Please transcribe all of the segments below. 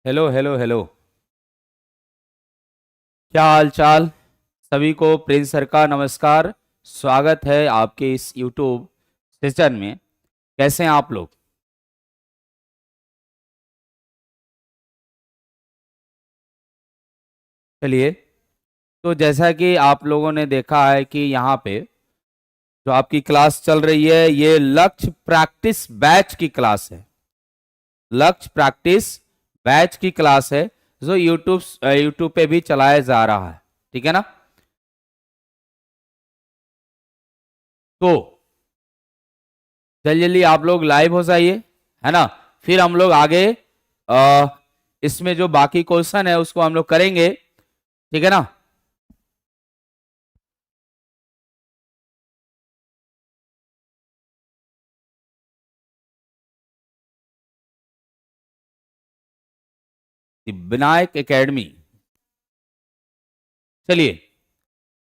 Hello hello hello. क्या हाल चाल? सभी को प्रिंस सर का नमस्कार। स्वागत है आपके इस यूट्यूब सेशन में। कैसे हैं आप लोग? चलिए, तो जैसा कि आप लोगों ने देखा है कि यहाँ पे जो आपकी क्लास चल रही है ये लक्ष्य प्रैक्टिस बैच की क्लास है। लक्ष्य प्रैक्टिस बैच की क्लास है जो यूट्यूब यूट्यूब पे भी चलाया जा रहा है। ठीक है ना? तो जल्दी जल्दी आप लोग लाइव हो जाइए, है ना? फिर हम लोग आगे आ, इसमें जो बाकी क्वेश्चन है उसको हम लोग करेंगे। ठीक है ना? विनायक एकेडमी। चलिए,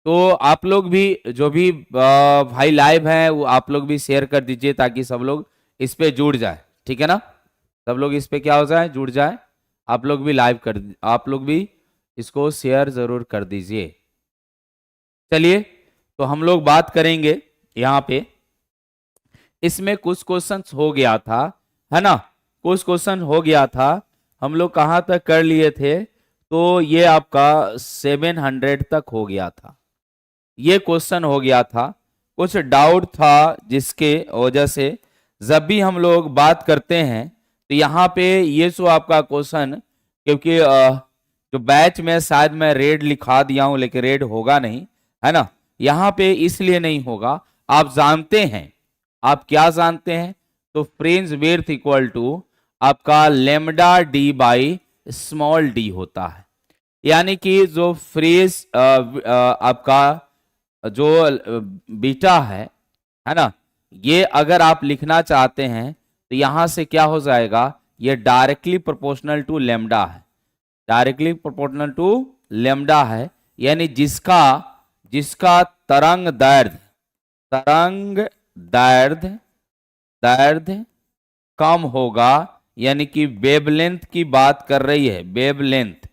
तो आप लोग भी जो भी भाई लाइव हैं वो आप लोग भी शेयर कर दीजिए ताकि सब लोग इस पे जुड़ जाए। ठीक है ना? सब लोग इस पे क्या हो जाए, जुड़ जाए। आप लोग भी लाइव कर, आप लोग भी इसको शेयर जरूर कर दीजिए। चलिए, तो हम लोग बात करेंगे यहाँ पे। इसमें कुछ क्वेश्चंस हो गया था, है ना? कुछ क्वेश्चन हो गया था। हम लोग कहाँ तक कर लिए थे? तो ये आपका 700 तक हो गया था। ये क्वेश्चन हो गया था। कुछ डाउट था जिसके वजह से जब भी हम लोग बात करते हैं तो यहाँ पे ये जो आपका क्वेश्चन, क्योंकि जो बैच में शायद मैं रेड लिखा दिया हूं लेकिन रेड होगा नहीं, है ना? यहाँ पे इसलिए नहीं होगा। आप जानते हैं, आप क्या जानते हैं? तो फ्रिंज विड्थ इक्वल टू आपका lambda D by small D होता है। यानी कि जो फ्रीज आपका जो बीटा है ना? ये अगर आप लिखना चाहते हैं तो यहां से क्या हो जाएगा, ये डायरेक्टली प्रोपोर्शनल टू लेमडा है। डायरेक्टली प्रोपोर्शनल टू लेमडा है। यानी जिसका जिसका तरंग दैर्ध्य, तरंग दैर्ध्य दैर्ध्य कम होगा, यानी कि वेवलेंथ की बात कर रही है, वेवलेंथ,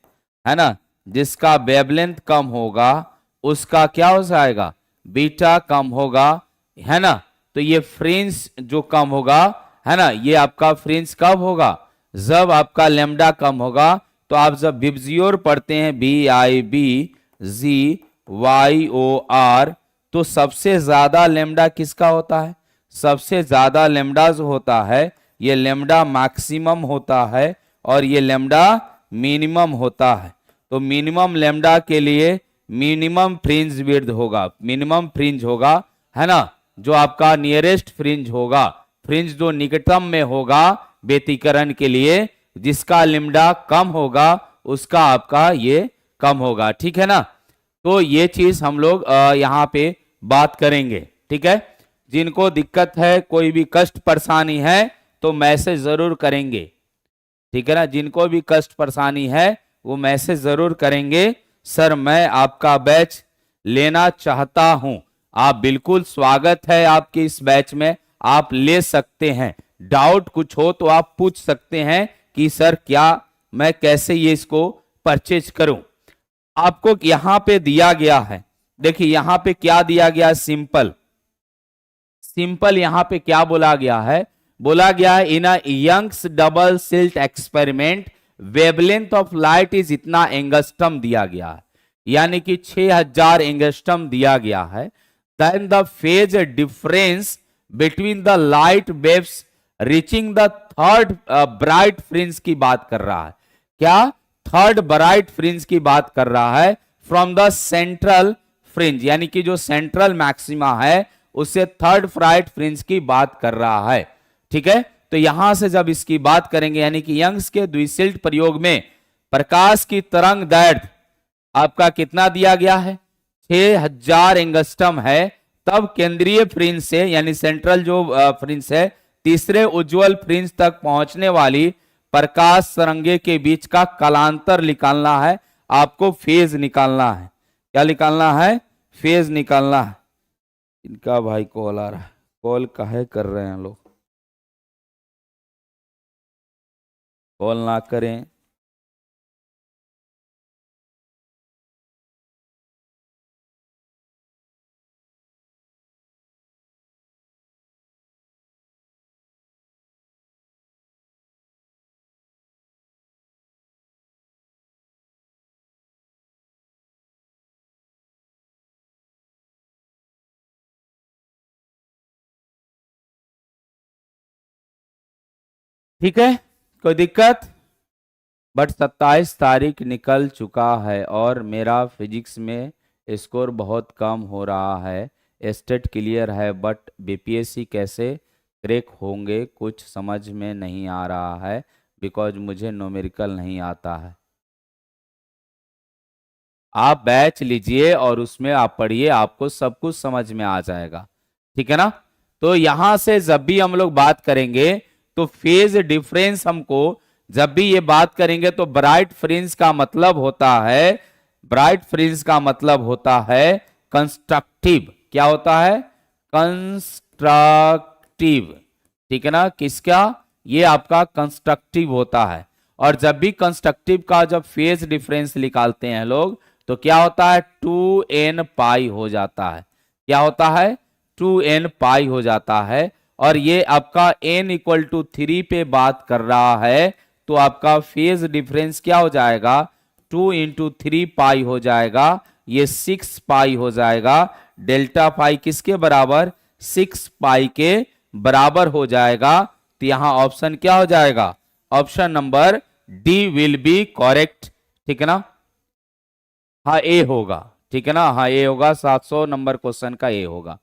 है ना? जिसका वेवलेंथ कम होगा उसका क्या हो जाएगा, बीटा कम होगा, है ना? तो ये फ्रिंज जो कम होगा, है ना, ये आपका फ्रिंज कब होगा, जब आपका लेमडा कम होगा। तो आप जब बिब्जियोर पढ़ते हैं, BIBZYOR, तो सबसे ज्यादा लेमडा किसका होता है? सबसे ज्यादा लेमडा जो होता है ये लेमडा मैक्सिमम होता है और ये लेमडा मिनिमम होता है। तो मिनिमम लेमडा के लिए मिनिमम फ्रिंज विड्थ होगा, मिनिमम फ्रिंज होगा, है ना? जो आपका नियरेस्ट फ्रिंज होगा, फ्रिंज जो निकटतम में होगा व्यतिकरण के लिए, जिसका लेमडा कम होगा उसका आपका ये कम होगा। ठीक है ना? तो ये चीज हम लोग यहाँ पे बात करेंगे। ठीक है? जिनको दिक्कत है, कोई भी कष्ट परेशानी है तो मैसेज जरूर करेंगे। ठीक है ना? जिनको भी कष्ट परेशानी है वो मैसेज जरूर करेंगे, सर मैं आपका बैच लेना चाहता हूं। आप बिल्कुल स्वागत है आपके इस बैच में, आप ले सकते हैं। डाउट कुछ हो तो आप पूछ सकते हैं कि सर क्या, मैं कैसे ये इसको परचेज करूं। आपको यहां पे दिया गया है, देखिए यहां पे क्या दिया गया है, सिंपल सिंपल यहां पे क्या बोला गया है, बोला गया है in a Young's double slit experiment wavelength of light is इतना एंगस्ट्रम दिया गया है, यानी कि 6000 एंगस्ट्रम दिया गया है। Then the phase difference between the light waves reaching the third bright fringe की बात कर रहा है। क्या? थर्ड ब्राइट फ्रिंज की बात कर रहा है फ्रॉम द सेंट्रल फ्रिंज, यानी कि जो सेंट्रल मैक्सिमा है उससे थर्ड ब्राइट फ्रिंज की बात कर रहा है। ठीक है? तो यहां से जब इसकी बात करेंगे, यानी कि यंग्स के द्विसिल्ट प्रयोग में प्रकाश की तरंग दैर्ध्य आपका कितना दिया गया है, 6000 एंगस्ट्रम है। तब केंद्रीय फ्रिंज से, यानी सेंट्रल जो फ्रिंज है, तीसरे उज्जवल फ्रिंज तक पहुंचने वाली प्रकाश तरंगे के बीच का कालांतर निकालना है। आपको फेज निकालना है। क्या निकालना है? फेज निकालना है। इनका भाई कॉल आ रहा है, कॉल काहे कर रहे हैं लोग? कॉल ना करें। ठीक है, कोई दिक्कत? बट 27 तारीख निकल चुका है और मेरा फिजिक्स में स्कोर बहुत कम हो रहा है। स्टेट क्लियर है बट बीपीएससी कैसे क्रैक होंगे कुछ समझ में नहीं आ रहा है, बिकॉज मुझे न्यूमेरिकल नहीं आता है। आप बैच लीजिए और उसमें आप पढ़िए, आपको सब कुछ समझ में आ जाएगा। ठीक है ना? तो यहां से जब भी हम लोग बात करेंगे तो फेज डिफरेंस, हमको जब भी ये बात करेंगे तो ब्राइट फ्रिंज का मतलब होता है, ब्राइट फ्रिंज का मतलब होता है कंस्ट्रक्टिव। क्या होता है? कंस्ट्रक्टिव। ठीक है ना? किसका? ये आपका कंस्ट्रक्टिव होता है। और जब भी कंस्ट्रक्टिव का जब फेज डिफरेंस निकालते हैं लोग तो क्या होता है? 2n पाई हो जाता है। क्या होता है? 2n पाई हो जाता है। और ये आपका n इक्वल टू 3 पे बात कर रहा है तो आपका फेज डिफरेंस क्या हो जाएगा? 2 इंटू 3 पाई हो जाएगा, ये 6 पाई हो जाएगा। डेल्टा पाई किसके बराबर? 6 पाई के बराबर हो जाएगा। तो यहां ऑप्शन क्या हो जाएगा? Option number D will be correct. ठीक है ना? हाँ ए होगा। ठीक है ना? हाँ ए होगा। 700 नंबर क्वेश्चन का ए होगा।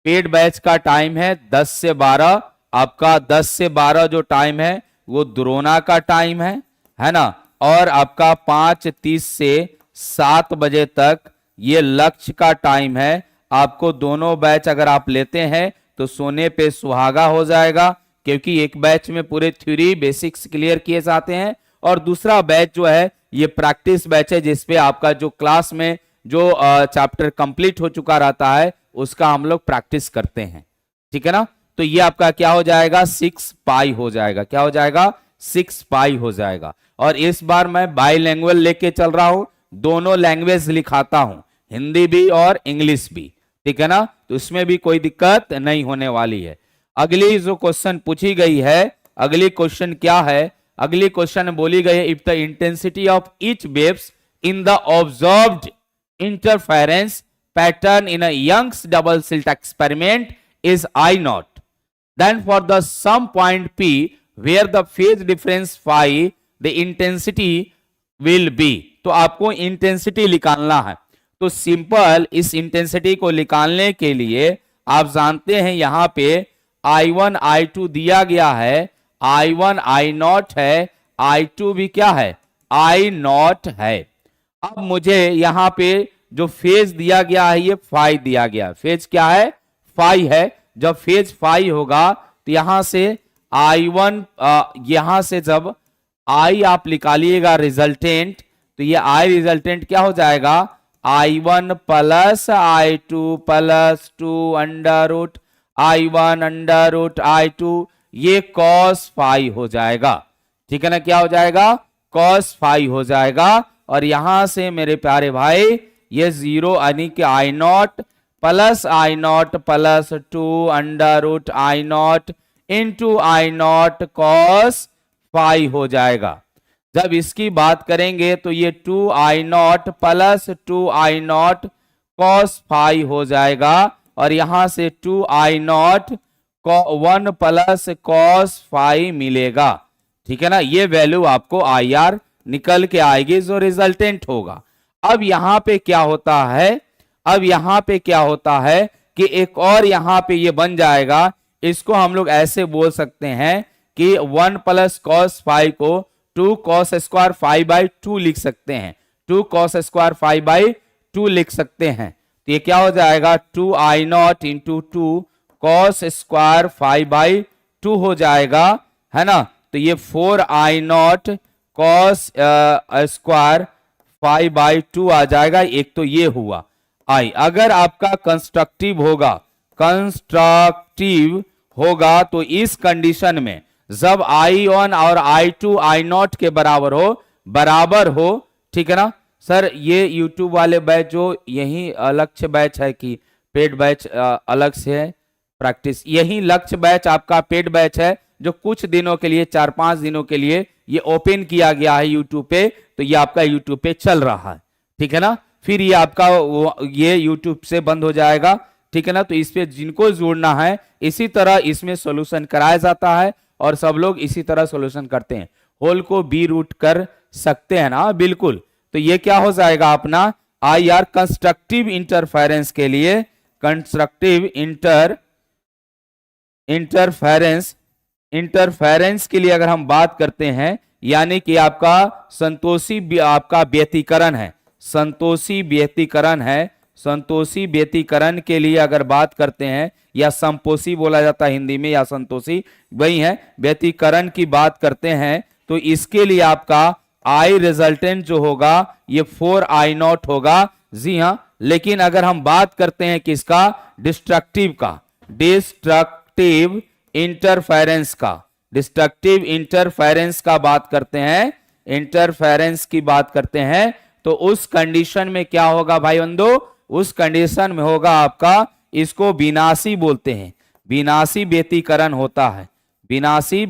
पेड बैच का टाइम है 10 से 12। आपका 10 से 12 जो टाइम है वो द्रोणा का टाइम है ना? और आपका 5:30 से 7 बजे तक ये लक्ष्य का टाइम है। आपको दोनों बैच अगर आप लेते हैं तो सोने पे सुहागा हो जाएगा, क्योंकि एक बैच में पूरे थ्योरी बेसिक्स क्लियर किए जाते हैं और दूसरा बैच जो है ये प्रैक्टिस बैच है, जिसपे आपका जो क्लास में जो चैप्टर कंप्लीट हो चुका रहता है उसका हम लोग प्रैक्टिस करते हैं। ठीक है ना? तो ये आपका क्या हो जाएगा? 6 पाई हो जाएगा। क्या हो जाएगा? 6 पाई हो जाएगा। और इस बार मैं बाईलैंग्वेज लेके चल रहा हूं, दोनों लैंग्वेज लिखाता हूं, हिंदी भी और इंग्लिश भी। ठीक है ना? तो इसमें भी कोई दिक्कत नहीं होने वाली है। अगली जो क्वेश्चन पूछी गई है, अगली क्वेश्चन क्या है? अगली क्वेश्चन बोली गई है, if the intensity of each waves in the observed interference pattern in a Young's double slit experiment is I naught, then for the some point P where the phase difference phi the intensity will be। तो आपको intensity निकालना है। तो simple इस intensity को निकालने के लिए आप जानते हैं यहां पे I1 I2 दिया गया है, I1 I नॉट है, I2 भी क्या है? I नॉट है। अब मुझे यहां पे जो फेज दिया गया है ये फाई दिया गया है। फेज क्या है? फाई है। जब फेज फाई होगा तो यहां से I1, यहां से जब I आप निकालिएगा रिजल्टेंट, तो ये I रिजल्टेंट क्या हो जाएगा? I1 plus I2 plus 2 under root I1 under root I2, ये कॉस फाई हो जाएगा। ठीक है ना? क्या हो जाएगा? कॉस फाई हो जाएगा। और यहां से मेरे प्यारे भाई ये 0 यानी कि I naught plus I naught plus 2 under root I naught into I naught cos phi हो जाएगा। जब इसकी बात करेंगे तो ये 2 I naught plus 2 I naught cos phi हो जाएगा। और यहां से 2 I naught 1 plus cos phi मिलेगा। ठीक है ना? ये वैल्यू आपको IR निकल के आएगी जो रिजल्टेंट होगा। अब यहां पे क्या होता है? अब यहां पे क्या होता है कि एक और यहां पे ये बन जाएगा, इसको हम लोग ऐसे बोल सकते हैं कि 1 प्लस कॉस फाई को 2 कॉस स्क्वायर फाई बाई 2 लिख सकते हैं, 2 कॉस स्क्वायर फाई बाई 2 लिख सकते हैं। तो ये क्या हो जाएगा? 2 I naught into 2 cos square phi by 2 हो जाएगा, है ना? तो ये 4 I नॉट कॉस स्क्वायर 5/2 आ जाएगा। एक तो ये हुआ I। अगर आपका कंस्ट्रक्टिव होगा तो इस कंडीशन में जब I1 और I2 I नॉट के बराबर हो, ठीक है ना सर? ये YouTube वाले बैच जो यही लक्ष्य बैच है कि पेड बैच अलग से है? प्रैक्टिस यही लक्ष्य बैच आपका पेड बैच है जो कुछ दिनों के लिए, 4-5 दिनों के लिए ये ओपन किया गया है YouTube पे। तो ये आपका YouTube पे चल रहा है। ठीक है ना? फिर ये आपका ये YouTube से बंद हो जाएगा। ठीक है ना। तो इस पे जिनको जोड़ना है इसी तरह इसमें सॉल्यूशन कराया जाता है और सब लोग इसी तरह सॉल्यूशन करते हैं। होल को बी रूट कर सकते हैं ना, बिल्कुल। तो ये क्या हो जाएगा अपना आई आर कंस्ट्रक्टिव इंटरफेरेंस के लिए, कंस्ट्रक्टिव इंटरफेरेंस के लिए अगर हम बात करते हैं, यानी कि आपका संतोषी आपका व्यतिकरण है, संतोषी व्यतिकरण है, संतोषी व्यतिकरण के लिए अगर बात करते हैं, या संपोषी बोला जाता है हिंदी में, या संतोषी वही है, व्यतिकरण की बात करते हैं, तो इसके लिए आपका आई रिजल्टेंट जो होगा ये 4I0 होगा। जी हां, लेकिन अगर हम बात करते हैं किसका, डिस्ट्रक्टिव का, डिस्ट्रक्टिव इंटरफेरेंस का, डिस्ट्रक्टिव इंटरफेरेंस का बात करते हैं, इंटरफेरेंस की बात करते हैं, तो उस कंडीशन में क्या होगा भाई बंधु, उस कंडीशन में होगा आपका, इसको विनाशी बोलते हैं, विनाशी व्यतिकरण होता है, विनाशी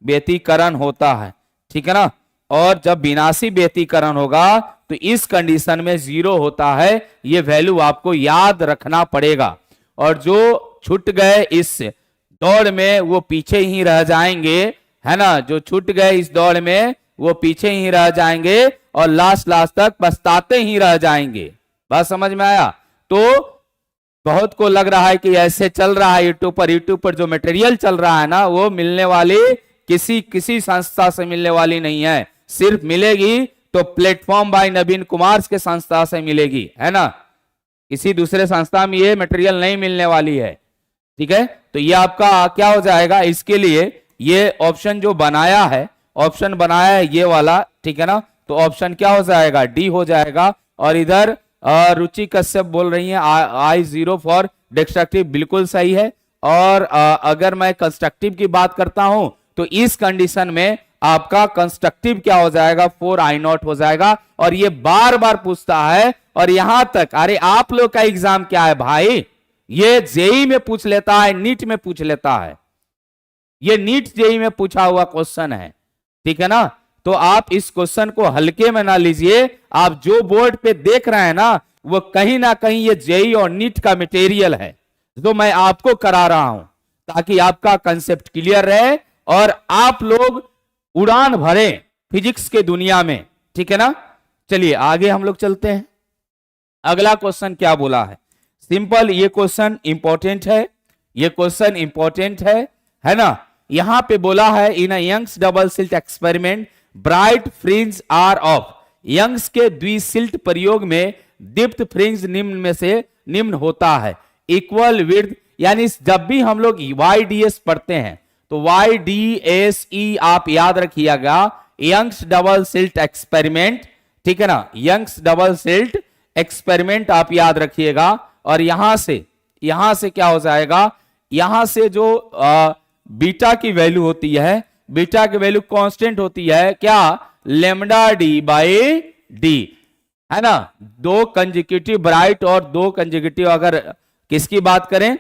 व्यतिकरण होता है, ठीक है ना। और जब विनाशी व्यतिकरण होगा तो इस कंडीशन में 0 होता है, ये वैल्यू आपको याद रखना पड़ेगा। और जो छूट गए इस दौड़ में वो पीछे ही रह जाएंगे, है ना, जो छूट गए इस दौड़ में वो पीछे ही रह जाएंगे और लास्ट तक पछताते ही रह जाएंगे। बात समझ में आया। तो बहुत को लग रहा है कि ऐसे चल रहा है यूट्यूब पर जो मटेरियल चल रहा है ना, वो मिलने वाली किसी संस्था से मिलने वाली नहीं है, सिर्फ मिलेगी तो प्लेटफॉर्म बाय नवीन कुमार के संस्था से मिलेगी, है ना। किसी दूसरे संस्था में ये मटेरियल नहीं मिलने वाली है, ठीक है। तो ये आपका क्या हो जाएगा, इसके लिए ये ऑप्शन जो बनाया है, ऑप्शन बनाया है ये वाला, ठीक है ना। तो ऑप्शन क्या हो जाएगा, डी हो जाएगा। और इधर रुचि कश्यप बोल रही है I0 फॉर डिस्ट्रक्टिव, बिल्कुल सही है। और अगर मैं कंस्ट्रक्टिव की बात करता हूं तो इस कंडीशन में आपका कंस्ट्रक्टिव क्या हो जाएगा, 4I0 हो जाएगा। और ये बार बार पूछता है, और यहां तक, अरे आप लोग का एग्जाम क्या है भाई, ये जेई में पूछ लेता है, नीट में पूछ लेता है, ये नीट जेई में पूछा हुआ क्वेश्चन है, ठीक है ना। तो आप इस क्वेश्चन को हल्के में ना लीजिए, आप जो बोर्ड पे देख रहे हैं ना, वो कहीं ना कहीं ये जेई और नीट का मटेरियल है, जो मैं आपको करा रहा हूं, ताकि आपका कंसेप्ट क्लियर रहे और आप लोग उड़ान भरे फिजिक्स के दुनिया में, ठीक है ना। चलिए आगे हम लोग चलते हैं। अगला क्वेश्चन क्या बोला है, सिंपल, ये क्वेश्चन इंपॉर्टेंट है, ये क्वेश्चन इंपॉर्टेंट है ना। यहां पे बोला है, in Young's double slit experiment bright fringe are of, Young's के द्विसिल्ट प्रयोग में दीप्त फ्रिंज निम्न में से निम्न होता है, इक्वल विड्थ, यानी जब भी हम लोग YDS पढ़ते हैं तो YDSE आप याद रखिएगा, यंग्स डबल सिल्ट एक्सपेरिमेंट, ठीक है ना, यंग्स डबल सिल्ट एक्सपेरिमेंट आप याद रखिएगा। और यहां से क्या हो जाएगा, यहां से जो बीटा की वैल्यू होती है, बीटा की वैल्यू कांस्टेंट होती है क्या, लेमडा डी बाई डी, है ना। दो कंजिक्यूटिव ब्राइट और दो कंजिक्यूटिव, अगर किसकी बात करें,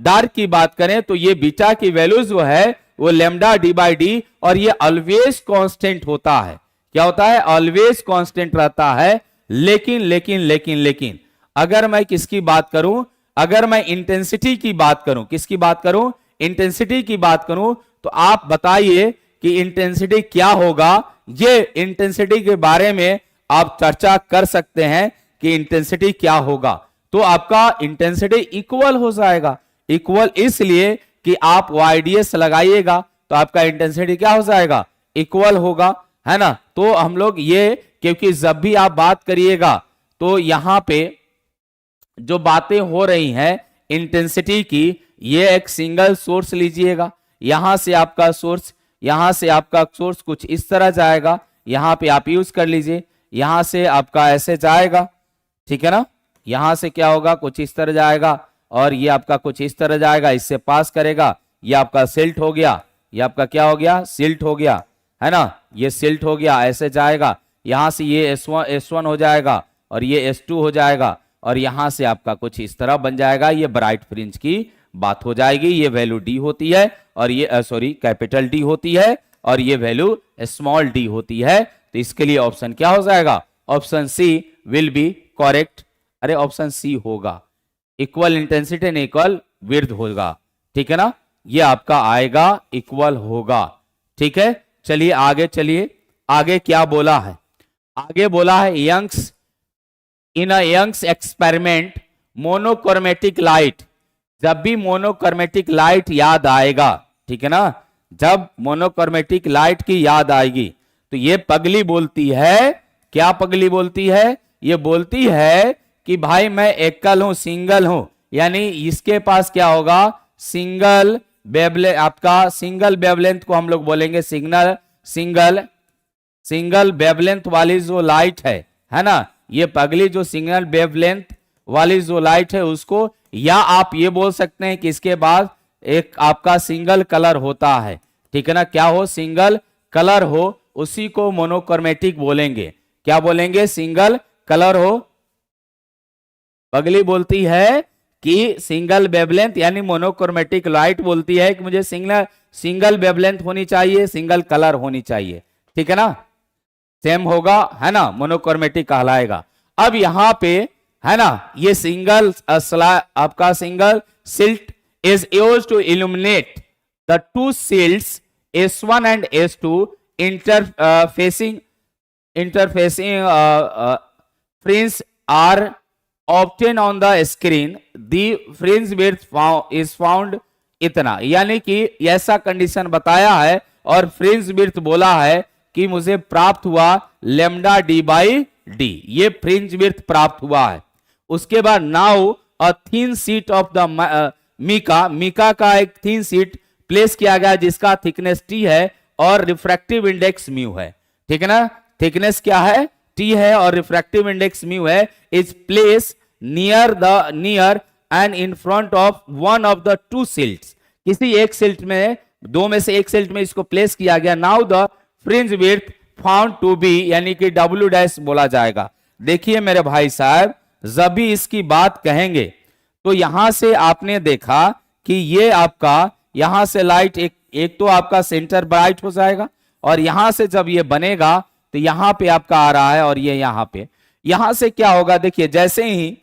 डार्क की बात करें, तो ये बीटा की वैल्यू जो है वो लेमडा डी बाई डी, और ये ऑलवेज कांस्टेंट होता है। क्या होता है, ऑलवेज कांस्टेंट रहता है। लेकिन अगर मैं किसकी बात करूं, अगर मैं इंटेंसिटी की बात करूं, किसकी बात करूं, इंटेंसिटी की बात करूं, तो आप बताइए कि इंटेंसिटी क्या होगा। ये इंटेंसिटी के बारे में आप चर्चा कर सकते हैं कि इंटेंसिटी क्या होगा। तो आपका इंटेंसिटी इक्वल हो जाएगा, इक्वल इसलिए कि आप YDS लगाइएगा तो आपका इंटेंसिटी क्या हो जाएगा, इक्वल होगा, है ना। तो हम लोग ये, क्योंकि जब भी आप बात करिएगा तो यहां पे जो बातें हो रही हैं इंटेंसिटी की, ये एक सिंगल सोर्स लीजिएगा, यहां से आपका सोर्स कुछ इस तरह जाएगा, यहां पे आप यूज कर लीजिए, यहां से आपका ऐसे जाएगा, ठीक है ना, यहां से क्या होगा, कुछ इस तरह जाएगा, और ये आपका कुछ इस तरह जाएगा, इससे पास करेगा, ये आपका सिल्ट हो गया, ये आपका क्या हो गया, सिल्ट हो गया, है ना, ये सिल्ट हो गया, ऐसे जाएगा, यहां से ये S1 हो जाएगा और ये S2 हो जाएगा, और यहां से आपका कुछ इस तरह बन जाएगा, ये ब्राइट फ्रिंज की बात हो जाएगी। ये वैल्यू डी होती है, और ये कैपिटल डी होती है, और ये वैल्यू स्मॉल डी होती है। तो इसके लिए ऑप्शन क्या हो जाएगा, option C will be correct अरे ऑप्शन सी होगा, equal intensity and equal width होगा, ठीक है ना, ये आपका आएगा इक्वल होगा, ठीक है। चलिए आगे, चलिए आगे क्या बोला है, आगे बोला है Young's in a Young's experiment monochromatic light, जब भी मोनोक्रोमेटिक लाइट याद आएगा, ठीक है ना, जब मोनोक्रोमेटिक लाइट की याद आएगी तो ये पगली बोलती है, क्या पगली बोलती है, ये बोलती है कि भाई मैं एकल हूं, सिंगल हूं, यानी इसके पास क्या होगा, सिंगल वेवलेंथ, आपका सिंगल वेवलेंथ को हम लोग बोलेंगे सिग्नल, सिंगल वेवलेंथ वाली जो लाइट है ना, ये पगली जो सिंगल वेवलेंथ वाली जो लाइट है उसको, या आप ये बोल सकते हैं कि इसके बाद एक आपका सिंगल कलर होता है, ठीक है ना, क्या हो, सिंगल कलर हो, उसी को मोनोक्रोमेटिक बोलेंगे, क्या बोलेंगे, सिंगल कलर हो। पगली बोलती है कि सिंगल वेवलेंथ यानी मोनोक्रोमेटिक लाइट बोलती है कि मुझे सिंगल वेवलेंथ होनी चाहिए, सिंगल कलर होनी चाहिए, ठीक है ना, सेम होगा, है ना, मोनोक्रोमेटिक कहलाएगा। अब यहां पे है ना, ये सिंगल आपका single slit is used to illuminate the two slits S1 and S2 interfacing fringe are obtained on the screen, the fringe width is found इतना, यानी कि ऐसा कंडीशन बताया है और फ्रिंज विड्थ बोला है कि मुझे प्राप्त हुआ लेमडा डी बाई डी, ये फ्रिंज विड्थ प्राप्त हुआ है। उसके बाद now a thin sheet of the mica का एक थिन शीट प्लेस किया गया जिसका थिकनेस टी है और रिफ्रैक्टिव इंडेक्स म्यू है, ठीक है ना, थिकनेस क्या है, टी है और रिफ्रैक्टिव इंडेक्स म्यू है, is place near and in front of one of the two silts, किसी एक सिल्ट में, दो में से एक सिल्ट में इसको प्लेस किया गया। Now the fringe width found to be, यानी कि डब्ल्यू डैश बोला जाएगा। देखिए मेरे भाई साहब, जब भी इसकी बात कहेंगे तो यहां से आपने देखा कि ये आपका यहां से लाइट एक तो आपका सेंटर ब्राइट हो जाएगा और यहां से जब ये बनेगा तो यहां पे आपका आ रहा है और ये यहां पे, यहां से क्या होगा, देखिए जैसे ही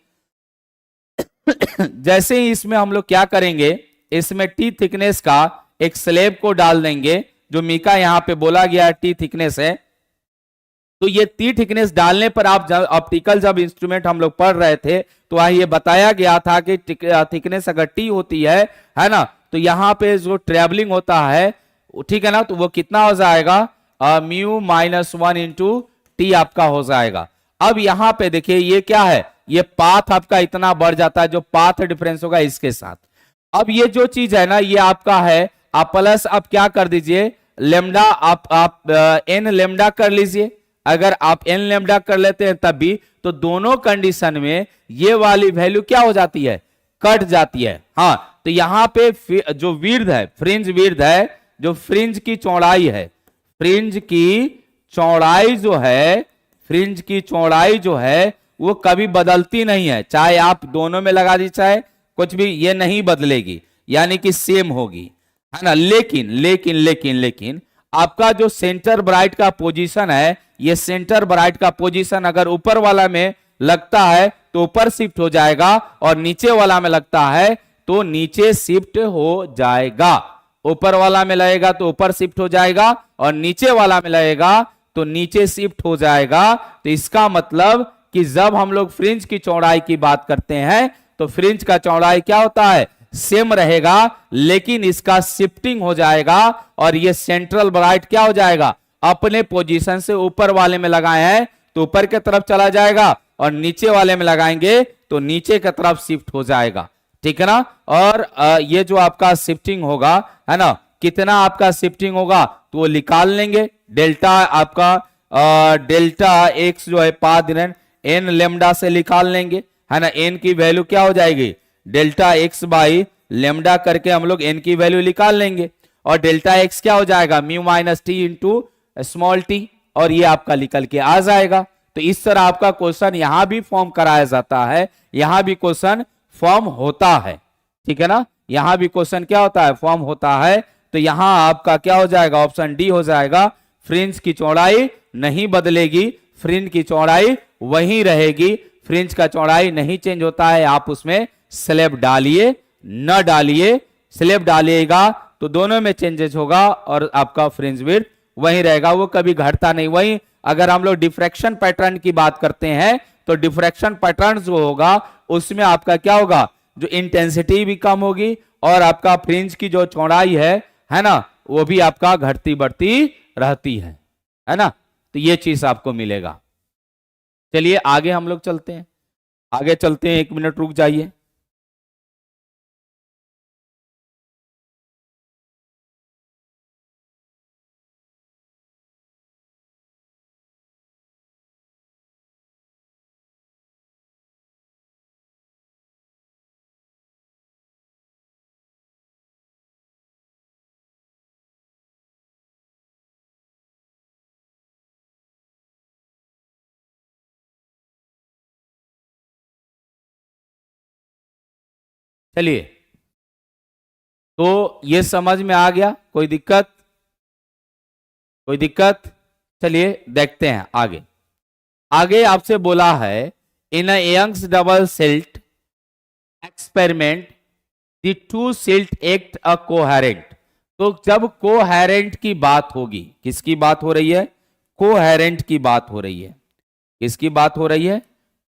जैसे ही इसमें हम लोग क्या करेंगे, इसमें टी थिकनेस का एक स्लेब को डाल देंगे, जो मीका यहां पे बोला गया टी थिकनेस है, तो ये टी थिकनेस डालने पर आप ऑप्टिकल जब इंस्ट्रूमेंट हम लोग पढ़ रहे थे तो वहां ये बताया गया था कि थिकनेस अगर टी होती है ना, तो यहां पे जो ट्रेवलिंग होता है, ठीक है ना, तो वो कितना हो जाएगा, म्यू -1 इंटू टी आपका हो जाएगा। अब यहां पे देखिए ये क्या है, ये पाथ आपका इतना बढ़ जाता है, जो पाथ डिफरेंस होगा इसके साथ। अब ये जो चीज है ना, ये आपका है, आप प्लस आप क्या कर दीजिए, लेमडा आप एन लेमडा कर लीजिए, अगर आप एन लेमडा कर लेते हैं तब भी, तो दोनों कंडीशन में ये वाली वैल्यू क्या हो जाती है, कट जाती है। हाँ, तो यहां पे जो विड्थ है, फ्रिंज विड्थ है, जो फ्रिंज की चौड़ाई है, फ्रिंज की चौड़ाई जो है, फ्रिंज की चौड़ाई जो है वो कभी बदलती नहीं है, चाहे आप दोनों में लगा दी चाहे कुछ भी, ये नहीं बदलेगी, यानी कि सेम होगी, है ना। लेकिन लेकिन लेकिन लेकिन आपका जो सेंटर ब्राइट का पोजीशन है, ये सेंटर ब्राइट का पोजीशन अगर ऊपर वाला में लगता है तो ऊपर शिफ्ट हो जाएगा और नीचे वाला में लगता है तो नीचे शिफ्ट हो जाएगा। ऊपर वाला में लगेगा तो ऊपर शिफ्ट हो जाएगा और नीचे वाला में लगेगा तो नीचे शिफ्ट हो जाएगा। तो इसका मतलब कि जब हम लोग फ्रिंज की चौड़ाई की बात करते हैं तो फ्रिंज का चौड़ाई क्या होता है, सेम रहेगा, लेकिन इसका शिफ्टिंग हो जाएगा और ये सेंट्रल ब्राइट क्या हो जाएगा, अपने पोजीशन से ऊपर वाले में लगाए हैं तो ऊपर की तरफ चला जाएगा और नीचे वाले में लगाएंगे तो नीचे की तरफ शिफ्ट हो जाएगा, ठीक है ना। और ये जो आपका शिफ्टिंग होगा, है ना, कितना आपका शिफ्टिंग होगा तो वो निकाल लेंगे, डेल्टा आपका डेल्टा एक्स जो है पाथ एन लेमडा से निकाल लेंगे, है ना। एन की वैल्यू क्या हो जाएगी, डेल्टा एक्स बाई लेमडा करके हम लोग एन की वैल्यू निकाल लेंगे और डेल्टा एक्स क्या हो जाएगा, mu minus T into small T, और ये आपका निकल के आ जाएगा। तो इस तरह आपका क्वेश्चन यहां भी फॉर्म कराया जाता है, यहां भी क्वेश्चन फॉर्म होता है, ठीक है ना, यहां भी क्वेश्चन क्या होता है, फॉर्म होता है। तो यहां आपका क्या हो जाएगा, ऑप्शन डी हो जाएगा, फ्रिंज की चौड़ाई नहीं बदलेगी, फ्रिंज की चौड़ाई वही रहेगी, फ्रिंज का चौड़ाई नहीं चेंज होता है, आप उसमें स्लैब डालिए न डालिए, स्लैब डालिएगा तो दोनों में चेंजेस होगा और आपका फ्रिंज विड्थ वही रहेगा, वो कभी घटता नहीं। वही अगर हम लोग डिफ्रैक्शन पैटर्न की बात करते हैं तो डिफ्रैक्शन पैटर्न जो होगा उसमें आपका क्या होगा, जो इंटेंसिटी भी कम होगी और आपका फ्रिंज की जो चौड़ाई है ना, वो भी आपका घटती बढ़ती रहती है ना। तो ये चीज आपको मिलेगा। चलिए आगे हम लोग चलते हैं, आगे चलते हैं, 1 मिनट रुक जाइए। चलिए, तो ये समझ में आ गया, कोई दिक्कत, कोई दिक्कत? चलिए देखते हैं आगे। आगे आपसे बोला है in a Young's double slit experiment the two slit act a coherent. तो जब कोहेरेंट की बात होगी, किसकी बात हो रही है, कोहेरेंट की बात हो रही है, किसकी बात हो रही है,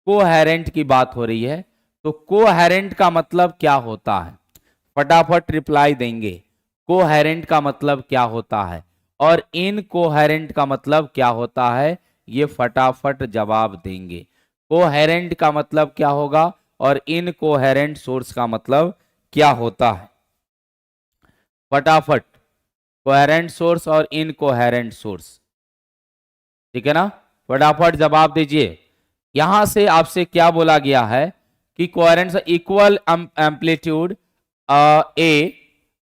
कोहेरेंट की बात हो रही है। तो कोहेरेंट का मतलब क्या होता है, फटाफट रिप्लाई देंगे। कोहेरेंट का मतलब क्या होता है और इनकोहेरेंट का मतलब क्या होता है, ये फटाफट जवाब देंगे। कोहेरेंट का मतलब क्या होगा और इनकोहेरेंट सोर्स का मतलब क्या होता है, फटाफट। कोहेरेंट सोर्स और इनकोहेरेंट सोर्स, ठीक है ना, फटाफट जवाब दीजिए। यहां से आपसे क्या बोला गया है कि coherent equal amplitude A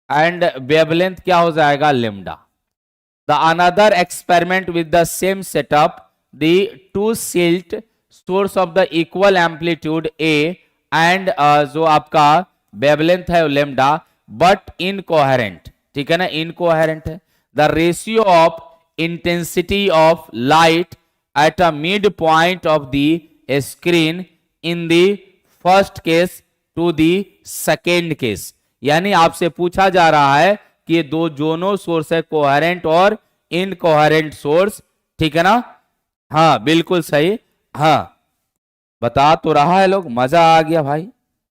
and wavelength क्या हो जाएगा, lambda. The another experiment with the same setup the two silt source of the equal amplitude A and जो आपका वेवलेंथ है लेमडा, बट इनकोहेरेंट, ठीक है ना, इनकोहेरेंट है। The ratio of intensity of light at a mid point of the screen in the first case to the second case. यानी आपसे पूछा जा रहा है कि ये दो दोनों सोर्स है, कोहेरेंट और इनकोहेरेंट सोर्स, ठीक है ना। हाँ बिल्कुल सही, हाँ बता तो रहा है लोग, मजा आ गया भाई,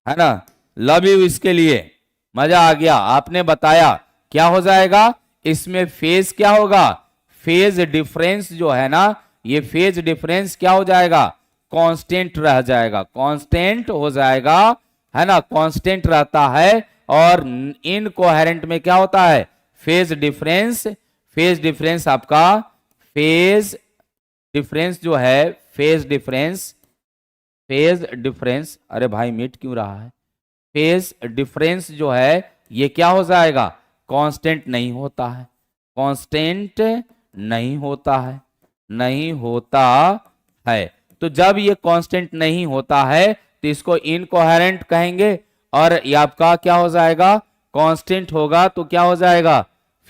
है ना, लव यू इसके लिए, मजा आ गया। आपने बताया क्या हो जाएगा, इसमें फेज क्या होगा, फेज डिफरेंस जो है ना, ये फेज डिफरेंस क्या हो जाएगा, कांस्टेंट रह जाएगा, कांस्टेंट हो जाएगा, है ना, कांस्टेंट रहता है। और इनकोहेरेंट में क्या होता है, फेज डिफरेंस, फेज डिफरेंस आपका, फेज डिफरेंस जो है, फेज डिफरेंस, फेज डिफरेंस, अरे भाई मिट क्यों रहा है, फेज डिफरेंस जो है ये क्या हो जाएगा, कांस्टेंट नहीं होता है, कांस्टेंट नहीं होता है, नहीं होता है। तो जब ये कांस्टेंट नहीं होता है तो इसको इनकोहेरेंट कहेंगे, और ये आपका क्या हो जाएगा, कांस्टेंट होगा तो क्या हो जाएगा,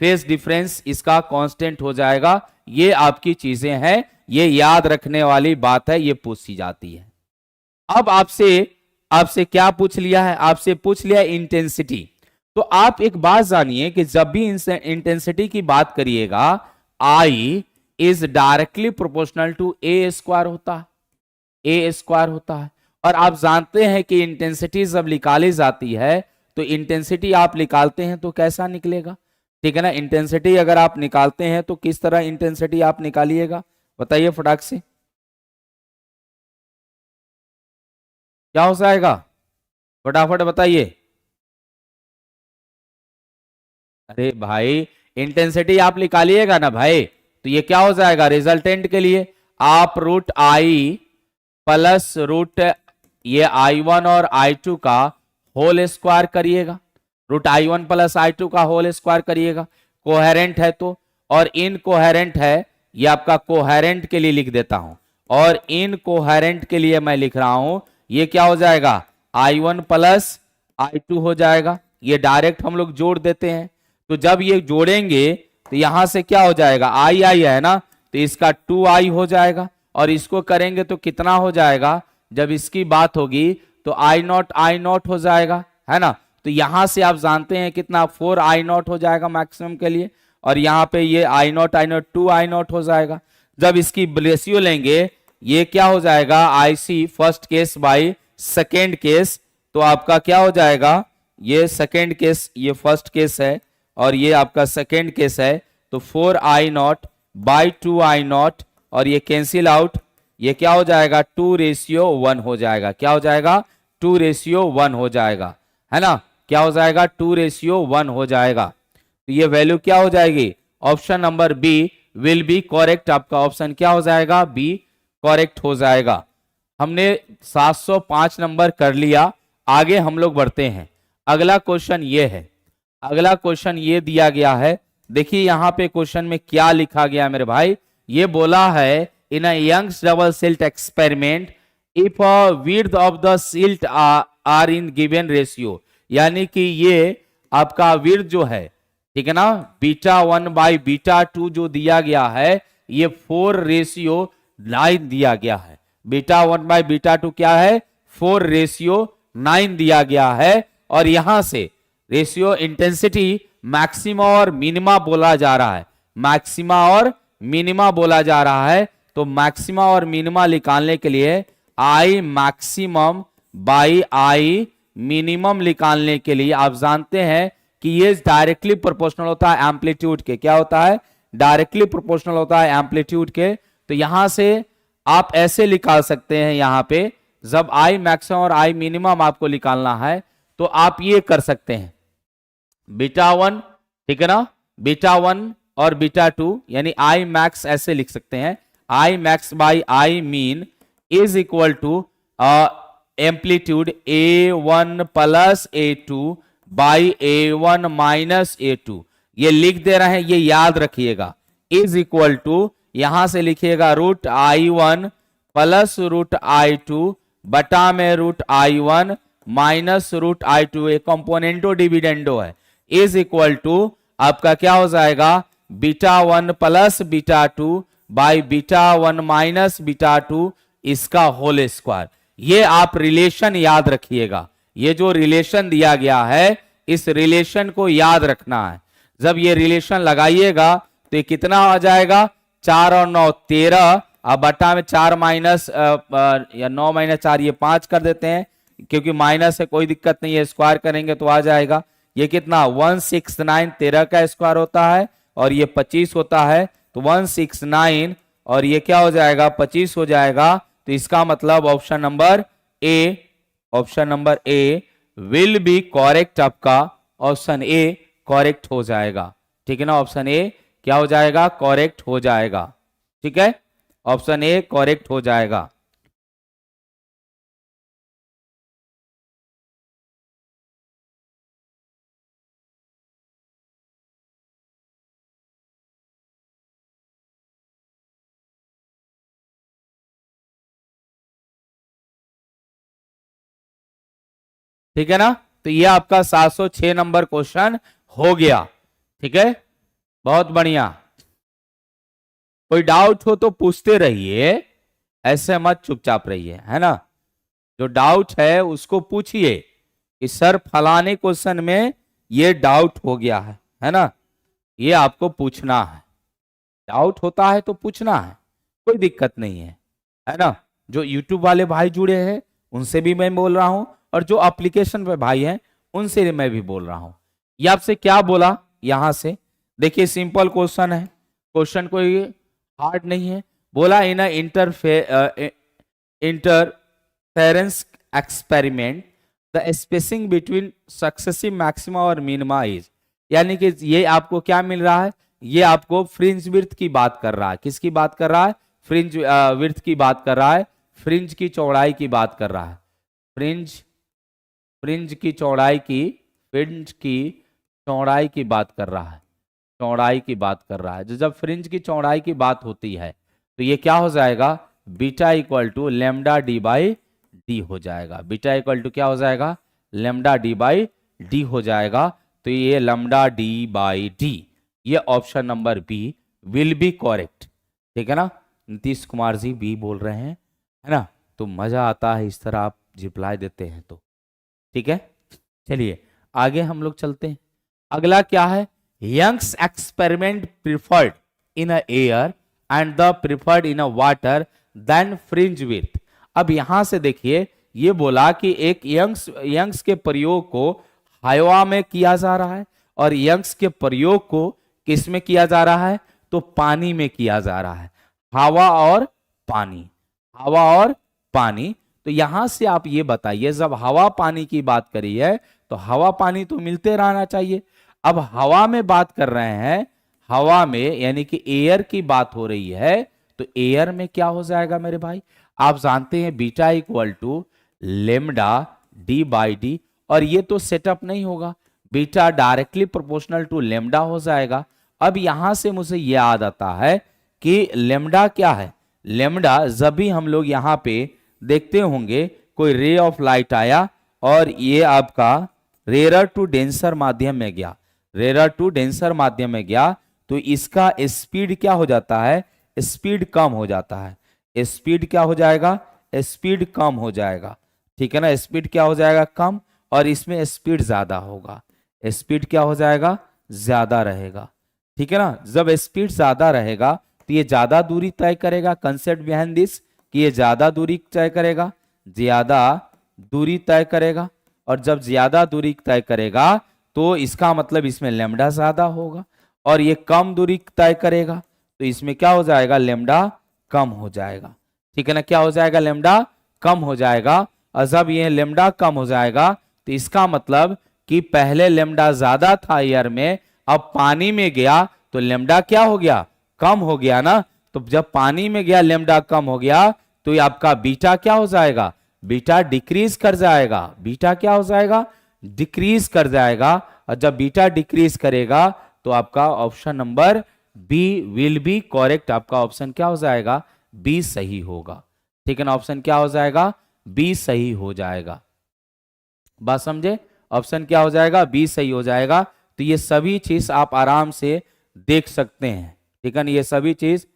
फेज डिफरेंस इसका कांस्टेंट हो जाएगा। ये आपकी चीजें हैं, ये याद रखने वाली बात है, ये पूछी जाती है। अब आपसे आपसे क्या पूछ लिया है, आपसे पूछ लिया इंटेंसिटी। तो आप एक बात जानिए कि जब भी इंटेंसिटी की बात करिएगा, I is directly proportional to A square होता है, ए स्क्वायर होता है। और आप जानते हैं कि इंटेंसिटी जब निकाली जाती है तो इंटेंसिटी आप निकालते हैं तो कैसा निकलेगा, ठीक है ना। इंटेंसिटी अगर आप निकालते हैं तो किस तरह इंटेंसिटी आप निकालिएगा, बताइए फटाक से, क्या हो जाएगा, फटाफट बताइए। अरे भाई इंटेंसिटी आप निकालिएगा ना भाई, तो ये क्या हो जाएगा, रिजल्टेंट के लिए आप रूट आई प्लस रूट ये I1 और I2 का होल स्क्वायर करिएगा, रूट I1 प्लस I2 का होल स्क्वायर करिएगा, कोहेरेंट है तो। और इनकोहेरेंट है, ये आपका कोहेरेंट के लिए लिख देता हूं, और इनकोहेरेंट के लिए मैं लिख रहा हूं, ये क्या हो जाएगा, I1 प्लस I2 हो जाएगा। ये डायरेक्ट हम लोग जोड़ देते हैं, तो जब ये जोड़ेंगे तो यहां से क्या हो जाएगा, आई आई है ना, तो इसका 2i हो जाएगा, और इसको करेंगे तो कितना हो जाएगा, जब इसकी बात होगी तो आई नॉट हो जाएगा, है ना। तो यहां से आप जानते हैं कितना 4 आई नॉट हो जाएगा मैक्सिमम के लिए, और यहाँ पे ये आई नॉट 2 आई नॉट हो जाएगा। जब इसकी रेशियो लेंगे ये क्या हो जाएगा, I see first case by second case, तो आपका क्या हो जाएगा, ये सेकेंड केस, ये फर्स्ट केस है और ये आपका सेकेंड केस है, तो 4 I not by 2 I not, और ये कैंसिल आउट, ये क्या हो जाएगा 2:1 हो जाएगा। क्या हो जाएगा 2:1 हो जाएगा, है ना। क्या हो जाएगा 2:1 हो जाएगा। तो ये वैल्यू क्या हो जाएगी, option number B will be correct. आपका ऑप्शन क्या हो जाएगा, बी करेक्ट हो जाएगा। हमने 705 नंबर कर लिया, आगे हम लोग बढ़ते हैं। अगला क्वेश्चन ये है, अगला क्वेश्चन ये दिया गया है, देखिए यहां पे क्वेश्चन में क्या लिखा गया मेरे भाई। ये बोला है in a Young's double slit experiment if width of the slit are in given ratio, यानी कि ये आपका विड्थ जो है, ठीक है ना, β1 बाई β2 जो दिया गया है ये 4:9 दिया गया है। β1 बाई β2 क्या है, 4:9 दिया गया है। और यहां से रेशियो इंटेंसिटी मैक्सिमा और मिनिमा बोला जा रहा है, मैक्सिमा और मिनिमा बोला जा रहा है। तो मैक्सिमा और मिनिमा निकालने के लिए I maximum by I minimum निकालने के लिए आप जानते हैं कि ये डायरेक्टली प्रोपोर्शनल होता है एम्पलीट्यूड के। क्या होता है, डायरेक्टली प्रोपोर्शनल होता है एम्पलीट्यूड के। तो यहां से आप ऐसे निकाल सकते हैं, यहां पे जब आई मैक्सिमम और आई मिनिमम आपको निकालना है तो आप ये कर सकते हैं, β1, ठीक है ना, β1 और β2 यानी आई मैक्स ऐसे लिख सकते हैं, I max by I mean is equal to amplitude A1 plus A2 by A1 minus A2। ये लिख दे रहे हैं, ये याद रखिएगा, इज इक्वल टू यहां से लिखिएगा √I1 प्लस √I2 बटा में √I1 माइनस √I2, एक कंपोनेंटो डिविडेंडो है, इज इक्वल टू आपका क्या हो जाएगा β1 प्लस β2 बाई β1 माइनस β2 इसका होल स्क्वायर। ये आप रिलेशन याद रखिएगा, ये जो रिलेशन दिया गया है इस रिलेशन को याद रखना है। जब ये रिलेशन लगाइएगा तो ये कितना आ जाएगा, 4 और 9 13, अब बटा में 4 माइनस या 9 माइनस 4 ये 5 कर देते हैं, क्योंकि माइनस है कोई दिक्कत नहीं है, स्क्वायर करेंगे तो आ जाएगा। ये कितना 169, 13 का स्क्वायर होता है और ये 25 होता है, तो 169 और ये क्या हो जाएगा 25 हो जाएगा। तो इसका मतलब option number A, option number A will be correct. आपका ऑप्शन ए करेक्ट हो जाएगा, ठीक है ना, ऑप्शन ए क्या हो जाएगा, करेक्ट हो जाएगा, ठीक है, ऑप्शन ए करेक्ट हो जाएगा। ठीक है ना, तो ये आपका 706 नंबर क्वेश्चन हो गया, ठीक है, बहुत बढ़िया। कोई डाउट हो तो पूछते रहिए, ऐसे मत चुपचाप रहिए, है ना। जो डाउट है उसको पूछिए कि सर फलाने क्वेश्चन में ये डाउट हो गया है ना, ये आपको पूछना है। डाउट होता है तो पूछना है, कोई दिक्कत नहीं है ना। जो YouTube वाले भाई जुड़े हैं उनसे भी मैं बोल रहा हूं, और जो एप्लीकेशन पे भाई हैं उनसे मैं भी बोल रहा हूं। ये आपसे क्या बोला, यहां से देखिए सिंपल क्वेश्चन है, क्वेश्चन कोई हार्ड नहीं है। बोला in interference experiment the spacing between successive maxima और मिनिमा इज, यानी कि ये आपको क्या मिल रहा है, ये आपको फ्रिंज विड्थ की बात कर रहा है। किसकी बात कर रहा है, फ्रिंज विड्थ की बात कर रहा है, फ्रिंज की चौड़ाई की बात कर रहा है, फ्रिंज की चौड़ाई की, फ्रिंज की चौड़ाई की बात कर रहा है, चौड़ाई की बात कर रहा है। जब फ्रिंज की चौड़ाई की बात होती है तो ये क्या हो जाएगा, beta equal to lambda D by D हो जाएगा। बीटा इक्वल टू क्या हो जाएगा, लेमडा डी बाई डी हो जाएगा। तो ये लेमडा डी बाई डी, ये option number B will be correct, ठीक है ना। नीतीश कुमार जी बी बोल रहे हैं, है ना। तो मजा आता है इस तरह आप रिप्लाई देते हैं तो। ठीक है, चलिए आगे हम लोग चलते हैं। अगला क्या है, Young's experiment preferred in a air and the preferred in a water then fringe with. अब यहां से देखिए ये बोला कि एक यंग्स के प्रयोग को हवा में किया जा रहा है और यंग्स के प्रयोग को किस में किया जा रहा है, तो पानी में किया जा रहा है। हवा और पानी, हवा और पानी। तो यहां से आप ये बताइए, जब हवा पानी की बात करी है तो हवा पानी तो मिलते रहना चाहिए। अब हवा में बात कर रहे हैं, हवा में यानी कि एयर की बात हो रही है, तो एयर में क्या हो जाएगा मेरे भाई, आप जानते हैं beta equal to lambda D by D. और ये तो सेटअप नहीं होगा, beta directly proportional to lambda हो जाएगा। अब यहां से मुझे याद आता है कि लेमडा क्या है, लेमडा जब भी हम लोग यहां पे देखते होंगे कोई रे ऑफ लाइट आया और ये आपका रेयर टू डेंसर माध्यम में गया, रेयर टू डेंसर माध्यम में गया, तो इसका स्पीड क्या हो जाता है, स्पीड कम हो जाता है। स्पीड क्या हो जाएगा, स्पीड कम हो जाएगा। ठीक है ना, स्पीड क्या हो जाएगा, कम, और इसमें स्पीड ज्यादा होगा, स्पीड क्या हो जाएगा, ज्यादा रहेगा। ठीक है ना, जब स्पीड ज्यादा रहेगा तो ये ज्यादा दूरी तय करेगा। कंसेप्ट बिहाइंड दिस कि ये ज्यादा दूरी तय करेगा, ज्यादा दूरी तय करेगा, और जब ज्यादा दूरी तय करेगा तो इसका मतलब इसमें लेमडा ज्यादा होगा। और ये कम दूरी तय करेगा तो इसमें क्या हो जाएगा, लेमडा कम हो जाएगा। ठीक है ना, क्या हो जाएगा, लेमडा कम हो जाएगा। और जब ये लेमडा कम हो जाएगा तो इसका मतलब कि पहले लेमडा ज्यादा था एयर में, अब पानी में गया तो लेमडा क्या हो गया, कम हो गया ना। तो जब पानी में गया लेमडा कम हो गया तो ये आपका बीटा क्या हो जाएगा, बीटा डिक्रीज कर जाएगा, बीटा क्या हो जाएगा, डिक्रीज कर जाएगा। और जब बीटा डिक्रीज करेगा तो आपका option number B will be correct, आपका ऑप्शन क्या हो जाएगा, बी सही होगा। ठीक है ना, ऑप्शन क्या हो जाएगा, बी सही हो जाएगा। बात समझे, ऑप्शन क्या हो जाएगा, बी सही हो जाएगा। तो ये सभी चीज आप आराम से देख सकते हैं। ठीक है ना, ये सभी चीज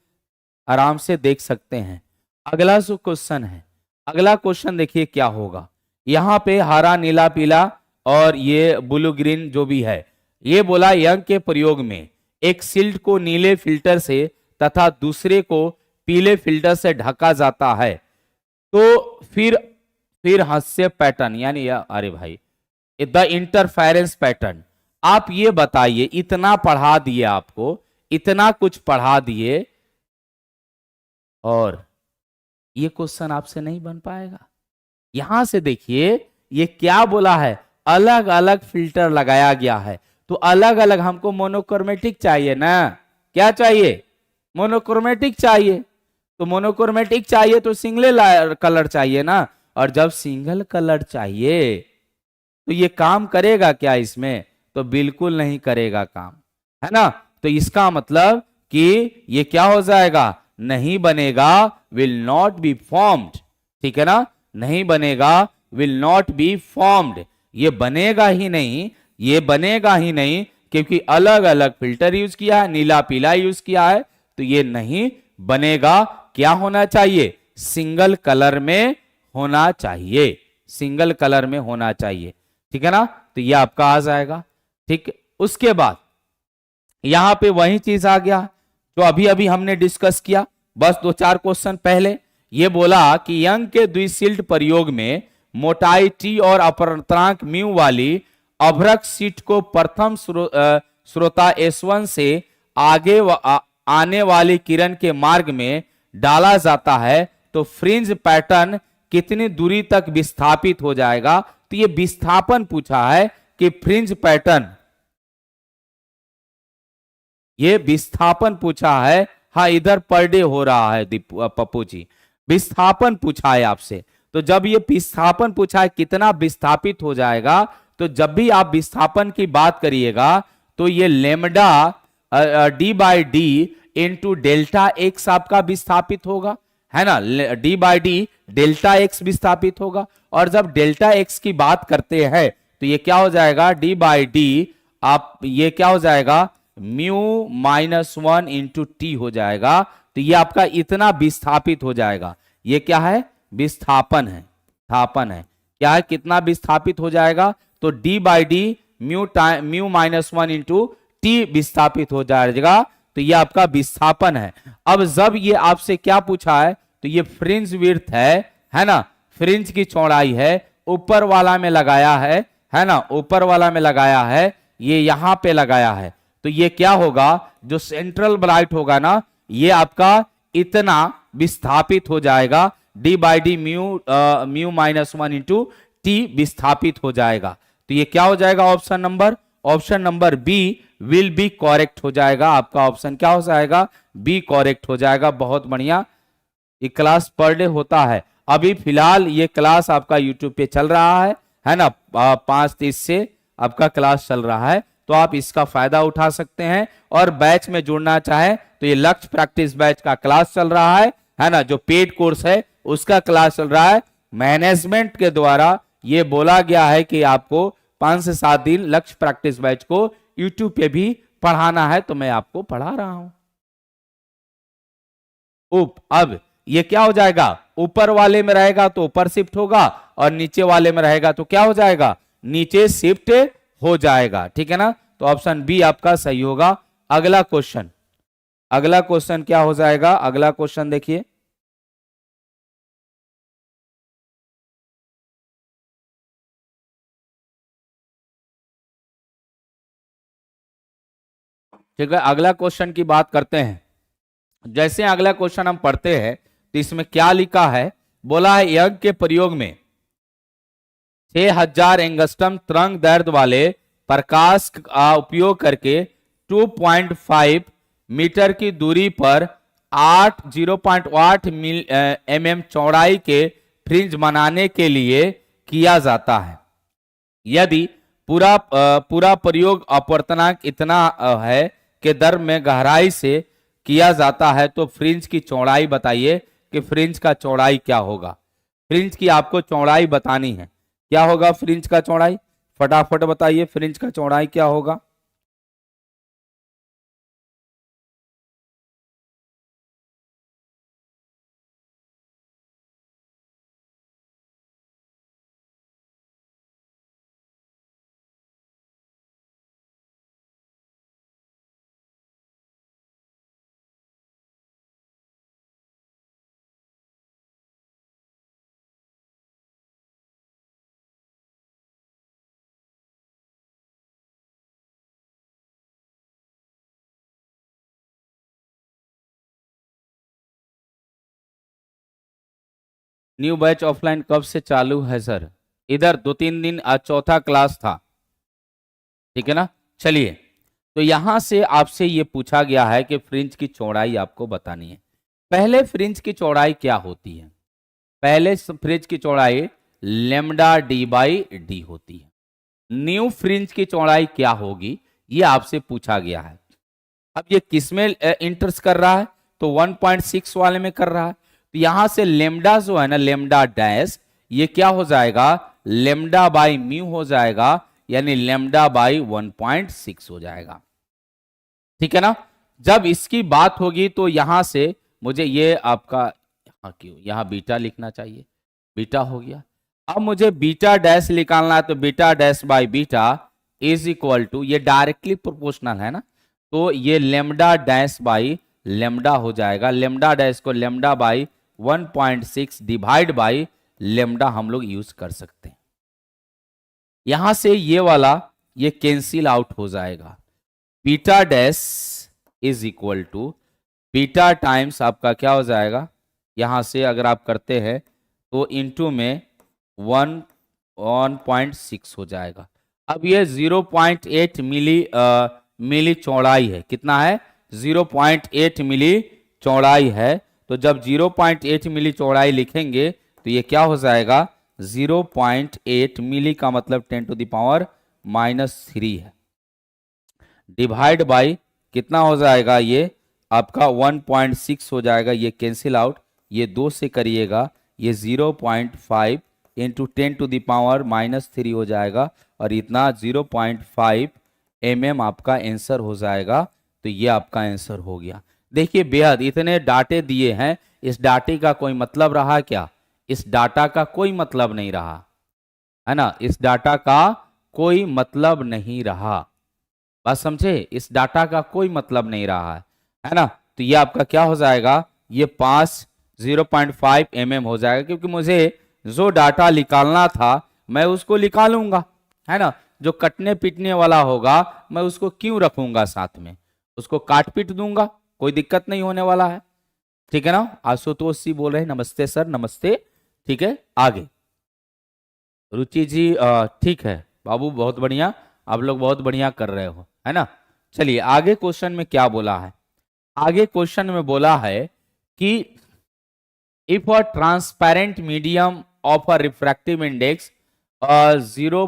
आराम से देख सकते हैं। अगला जो क्वेश्चन है, अगला क्वेश्चन देखिए क्या होगा। यहां पे हरा नीला पीला और ये ब्लू ग्रीन जो भी है, ये बोला यंग के प्रयोग में एक सिल्ट को नीले फिल्टर से तथा दूसरे को पीले फिल्टर से ढका जाता है, तो फिर हास्य पैटर्न यानी अरे भाई द इंटरफेरेंस पैटर्न। आप ये बताइए, इतना पढ़ा दिए आपको, इतना कुछ पढ़ा दिए और ये क्वेश्चन आपसे नहीं बन पाएगा। यहां से देखिए ये क्या बोला है, अलग अलग फिल्टर लगाया गया है। तो अलग अलग, हमको मोनोक्रोमेटिक चाहिए ना, क्या चाहिए, मोनोक्रोमेटिक चाहिए। तो मोनोक्रोमेटिक चाहिए तो सिंगल कलर चाहिए ना, और जब सिंगल कलर चाहिए तो ये काम करेगा क्या इसमें, तो बिल्कुल नहीं करेगा काम, है ना। तो इसका मतलब कि ये क्या हो जाएगा, नहीं बनेगा, विल नॉट बी फॉर्म्ड। ठीक है ना, नहीं बनेगा, विल नॉट बी फॉर्म्ड, ये बनेगा ही नहीं, ये बनेगा ही नहीं, क्योंकि अलग अलग फिल्टर यूज किया है, नीला पीला यूज किया है, तो ये नहीं बनेगा। क्या होना चाहिए, सिंगल कलर में होना चाहिए, सिंगल कलर में होना चाहिए। ठीक है ना, तो ये आपका आ जाएगा। ठीक, उसके बाद यहां पे वही चीज आ गया जो अभी अभी हमने डिस्कस किया, बस 2-4 क्वेश्चन पहले। ये बोला कि यंग के द्विशिल्ट प्रयोग में मोटाई टी और अपवर्तनांक म्यू वाली अभ्रक शीट को प्रथम श्रोता S1 से आगे आने वाली किरण के मार्ग में डाला जाता है, तो फ्रिंज पैटर्न कितनी दूरी तक विस्थापित हो जाएगा। तो ये विस्थापन पूछा है कि फ्रिंज पैटर्न, ये विस्थापन पूछा है। हाँ, इधर पर डे हो रहा है पप्पू जी, विस्थापन पूछा है आपसे। तो जब ये विस्थापन पूछा है कितना विस्थापित हो जाएगा, तो जब भी आप विस्थापन की बात करिएगा तो ये lambda D by D into delta x आपका विस्थापित होगा, है ना, D by D delta x विस्थापित होगा। और जब डेल्टा एक्स की बात करते हैं तो ये क्या हो जाएगा, डी बाई डी, आप ये क्या हो जाएगा, म्यू -1 इंटू टी हो जाएगा। तो ये आपका इतना विस्थापित हो जाएगा, ये क्या है, विस्थापन है, स्थापन है। क्या है, कितना विस्थापित हो जाएगा, तो D by D mu minus one into T विस्थापित हो जाएगा। तो ये आपका विस्थापन है। अब जब ये आपसे क्या पूछा है, तो ये फ्रिंज विड्थ है ना, फ्रिंज की चौड़ाई है, ऊपर वाला में लगाया है ना, ऊपर वाला में लगाया है, ये यहां पे लगाया है। तो ये क्या होगा, जो सेंट्रल ब्राइट होगा ना, ये आपका इतना विस्थापित हो जाएगा, D by D mu minus one into T विस्थापित हो जाएगा। तो ये क्या हो जाएगा, option number B will be correct हो जाएगा। आपका ऑप्शन क्या हो जाएगा, बी करेक्ट हो जाएगा। बहुत बढ़िया। ये क्लास पर डे होता है। अभी फिलहाल ये क्लास आपका यूट्यूब पे चल रहा है ना, 5:30 से आपका क्लास चल रहा है, तो आप इसका फायदा उठा सकते हैं। और बैच में जुड़ना चाहे तो ये लक्ष्य प्रैक्टिस बैच का क्लास चल रहा है ना, जो पेड कोर्स है उसका क्लास चल रहा है। मैनेजमेंट के द्वारा ये बोला गया है कि आपको 5 से 7 दिन लक्ष्य प्रैक्टिस बैच को यूट्यूब पे भी पढ़ाना है, तो मैं आपको पढ़ा रहा हूं। अब ये क्या हो जाएगा, ऊपर वाले में रहेगा तो ऊपर शिफ्ट होगा, और नीचे वाले में रहेगा तो क्या हो जाएगा, नीचे शिफ्ट हो जाएगा। ठीक है ना, तो ऑप्शन बी आपका सही होगा। अगला क्वेश्चन क्या हो जाएगा, अगला क्वेश्चन देखिए। ठीक है, अगला क्वेश्चन की बात करते हैं। जैसे अगला क्वेश्चन हम पढ़ते हैं तो इसमें क्या लिखा है, बोला है यज्ञ के प्रयोग में 6000 एंगस्ट्रम तरंग दैर्ध्य वाले प्रकाश का उपयोग करके 2.5 मीटर की दूरी पर 0.8 mm चौड़ाई के फ्रिंज बनाने के लिए किया जाता है। यदि पूरा प्रयोग अपवर्तनांक इतना है कि दर में गहराई से किया जाता है, तो फ्रिंज की चौड़ाई बताइए कि फ्रिंज का चौड़ाई क्या होगा। फ्रिंज की आपको चौड़ाई बतानी है, क्या होगा फ्रिंज का चौड़ाई, फटाफट बताइए फ्रिंज का चौड़ाई क्या होगा। न्यू बैच ऑफलाइन कब से चालू है सर, इधर 2-3 दिन, आज चौथा क्लास था। ठीक है ना, चलिए, तो यहां से आपसे ये पूछा गया है कि फ्रिंज की चौड़ाई आपको बतानी है। पहले फ्रिंज की चौड़ाई क्या होती है, पहले फ्रिंज की चौड़ाई लेमडा डी बाई डी होती है। न्यू फ्रिंज की चौड़ाई क्या होगी, ये आपसे पूछा गया है। अब ये किसमें इंटरेस्ट कर रहा है, तो 1.6 वाले में कर रहा है। तो यहां से लेमडा जो है ना, लेमडा डैश, ये क्या हो जाएगा, लेमडा बाई म्यू हो जाएगा, यानी लेमडा बाई 1.6 हो जाएगा। ठीक है ना, जब इसकी बात होगी तो यहां से मुझे ये आपका यहां बीटा लिखना चाहिए, बीटा हो गया। अब मुझे बीटा डैश निकालना है, तो beta dash by beta is equal to, ये डायरेक्टली प्रोपोर्शनल है ना, तो ये लेमडा डैश बाई लेमडा हो जाएगा। लेमडा डैश को lambda by 1.6 divide by lambda हम लोग यूज कर सकते हैं। यहां से ये वाला ये कैंसिल आउट हो जाएगा। Beta dash is equal to beta times आपका क्या हो जाएगा, यहां से अगर आप करते हैं तो इनटू में 1.6 हो जाएगा। अब ये 0.8 मिली चौड़ाई है, कितना है, 0.8 मिली चौड़ाई है। तो जब 0.8 मिली चौड़ाई लिखेंगे तो ये क्या हो जाएगा, 0.8 मिली का मतलब 10⁻³ है, डिवाइड बाई कितना हो जाएगा, ये आपका 1.6 हो जाएगा। ये कैंसिल आउट, ये 2 से करिएगा, ये 0.5 इंटू 10⁻³ हो जाएगा, और इतना 0.5 mm आपका आंसर हो जाएगा। तो ये आपका आंसर हो गया। देखिए बेहद इतने डाटे दिए हैं, इस डाटे का कोई मतलब रहा क्या, इस डाटा का कोई मतलब नहीं रहा, है ना, इस डाटा का कोई मतलब नहीं रहा। बात समझे, इस डाटा का कोई मतलब नहीं रहा है ना। तो ये आपका क्या हो जाएगा, ये 0.5 mm हो जाएगा, क्योंकि मुझे जो डाटा निकालना था मैं उसको निकालूंगा, है ना। जो कटने पीटने वाला होगा मैं उसको क्यों रखूंगा साथ में, उसको काट पीट दूंगा, कोई दिक्कत नहीं होने वाला है। ठीक है ना। आशुतोष जी बोल रहे हैं नमस्ते सर, नमस्ते। ठीक है, आगे रुचि जी, ठीक है बाबू, बहुत बढ़िया, आप लोग बहुत बढ़िया कर रहे हो, है ना। चलिए आगे क्वेश्चन में क्या बोला है, आगे क्वेश्चन में बोला है कि if a transparent medium of a refractive index 0